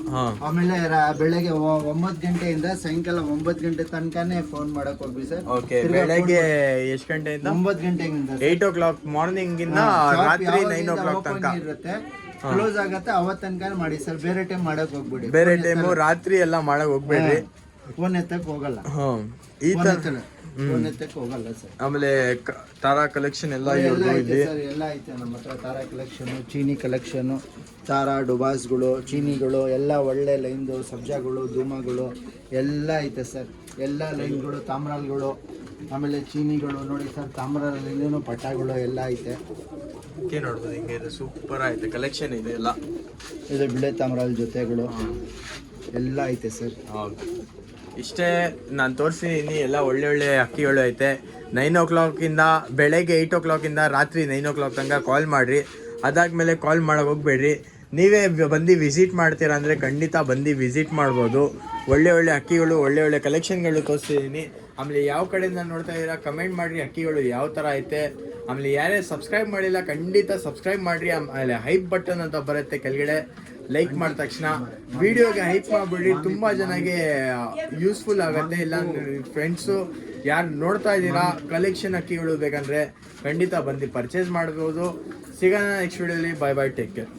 ಆಮೇಲೆ ಬೆಳಗ್ಗೆ 9 ಗಂಟೆಯಿಂದ ಸಾಯಂಕಾಲ 9 ಗಂಟೆ ತನಕನೇ ಫೋನ್ ಮಾಡಕ್ ಹೋಗ್ಬಿಡಿ ಸರ್. ಓಕೆ, ಬೆಳಗ್ಗೆ ಎಷ್ಟು ಗಂಟೆಯಿಂದ? 9 ಗಂಟೆಯಿಂದ 8 o'clock ಮಾರ್ನಿಂಗ್ ಇಂದ ರಾತ್ರಿ 9 o'clock ತನಕ ಇರುತ್ತೆ. ಕ್ಲೋಸ್ ಆಗತ್ತೆ ಅವತ್ತು ತನಕ ಮಾಡಿ ಸರ್. ಬೇರೆ ಟೈಮ್ ಮಾಡಕ್ ಹೋಗ್ಬಿಡಿ. ಬೇರೆ ಟೈಮು ರಾತ್ರಿ ಎಲ್ಲ ಮಾಡಕ್ ಹೋಗ್ಬೇಡ್ರಿ. ಫೋನ್ ಎತ್ತಕ್ ಹೋಗಲ್ಲ. ಈ ತರ ಫೋನ್ ಎತ್ತಕ್ ಹೋಗಲ್ಲ ಸರ್. ಆಮೇಲೆ ತಾರಾ ಕಲೆಕ್ಷನ್ ಎಲ್ಲ ಎಲ್ಲ ಐತೆ ನಮ್ಮ ಹತ್ರ. ತಾರಾ ಕಲೆಕ್ಷನ್, ಚೀನಿ ಕಲೆಕ್ಷನ್, ತಾರಾ ಡುಬಾಸ್ಗಳು, ಚೀನಿಗಳು ಎಲ್ಲ ಒಳ್ಳೆ ಲೈನ್ದು. ಸಬ್ಜಾಗಳು, ಧೂಮಗಳು ಎಲ್ಲ ಐತೆ ಸರ್. ಎಲ್ಲ ಲೈನ್ಗಳು, ತಾಮ್ರಾಲ್ಗಳು, ಆಮೇಲೆ ಚೀನಿಗಳು ನೋಡಿ ಸರ್. ತಾಮ್ರಲ್ಲಿನೂ ಪಟಾಗಳು ಎಲ್ಲ ಐತೆ. ನೋಡ್ಬೋದು ಹಿಂಗೆ ಇದೆ. ಸೂಪರ್ ಐತೆ ಕಲೆಕ್ಷನ್ ಇದೆ ಎಲ್ಲ. ಇದು ಬಿಳೆ ತಾಮ್ರಾಲ್ ಜೊತೆಗಳು ಎಲ್ಲ ಐತೆ ಸರ್. ಹೌದು, ಇಷ್ಟೇ ನಾನು ತೋರಿಸಿದ್ದೀನಿ. ಎಲ್ಲ ಒಳ್ಳೆ ಅಕ್ಕಿಗಳು ಐತೆ. 9 o'clock ಇಂದ ಬೆಳಗ್ಗೆ 8 o'clock ಇಂದ ರಾತ್ರಿ 9 o'clock ತನಕ ಕಾಲ್ ಮಾಡಿರಿ. ಅದಾದಮೇಲೆ ಕಾಲ್ ಮಾಡೋಕೆ ಹೋಗ್ಬೇಡ್ರಿ. ನೀವೇ ಬಂದು ವಿಸಿಟ್ ಮಾಡ್ತೀರಾ ಅಂದರೆ ಖಂಡಿತ ಬಂದು ವಿಸಿಟ್ ಮಾಡ್ಬೋದು. ಒಳ್ಳೆ ಒಳ್ಳೆ ಅಕ್ಕಿಗಳು, ಒಳ್ಳೆ ಒಳ್ಳೆ ಕಲೆಕ್ಷನ್ಗಳು ತೋರಿಸ್ತಿದ್ದೀನಿ. ಆಮೇಲೆ ಯಾವ ಕಡೆಯಿಂದ ನೋಡ್ತಾ ಇದ್ದೀರಾ ಕಮೆಂಟ್ ಮಾಡಿರಿ, ಅಕ್ಕಿಗಳು ಯಾವ ಥರ ಐತೆ. ಆಮೇಲೆ ಯಾರೇ ಸಬ್ಸ್ಕ್ರೈಬ್ ಮಾಡಿಲ್ಲ ಖಂಡಿತ ಸಬ್ಸ್ಕ್ರೈಬ್ ಮಾಡಿರಿ. ಆಮೇಲೆ ಹೈಪ್ ಬಟನ್ ಅಂತ ಬರುತ್ತೆ ಕೆಳಗಡೆ, ಲೈಕ್ ಮಾಡಿದ ತಕ್ಷಣ ವಿಡಿಯೋಗೆ ಹೈಪ್ ಮಾಡಿಬಿಡ್ರಿ. ತುಂಬ ಜನಗೆ ಯೂಸ್ಫುಲ್ ಆಗುತ್ತೆ. ಇಲ್ಲ ಫ್ರೆಂಡ್ಸು ಯಾರು ನೋಡ್ತಾ ಇದ್ದೀರಾ ಕಲೆಕ್ಷನ್ ಅಕ್ಕಿಗಳು ಬೇಕಂದರೆ ಖಂಡಿತ ಬಂದು ಪರ್ಚೇಸ್ ಮಾಡ್ಬೋದು. ಸಿಗೋಣ ನೆಕ್ಸ್ಟ್ ವಿಡಿಯೋಲಿ. Bye bye, take care.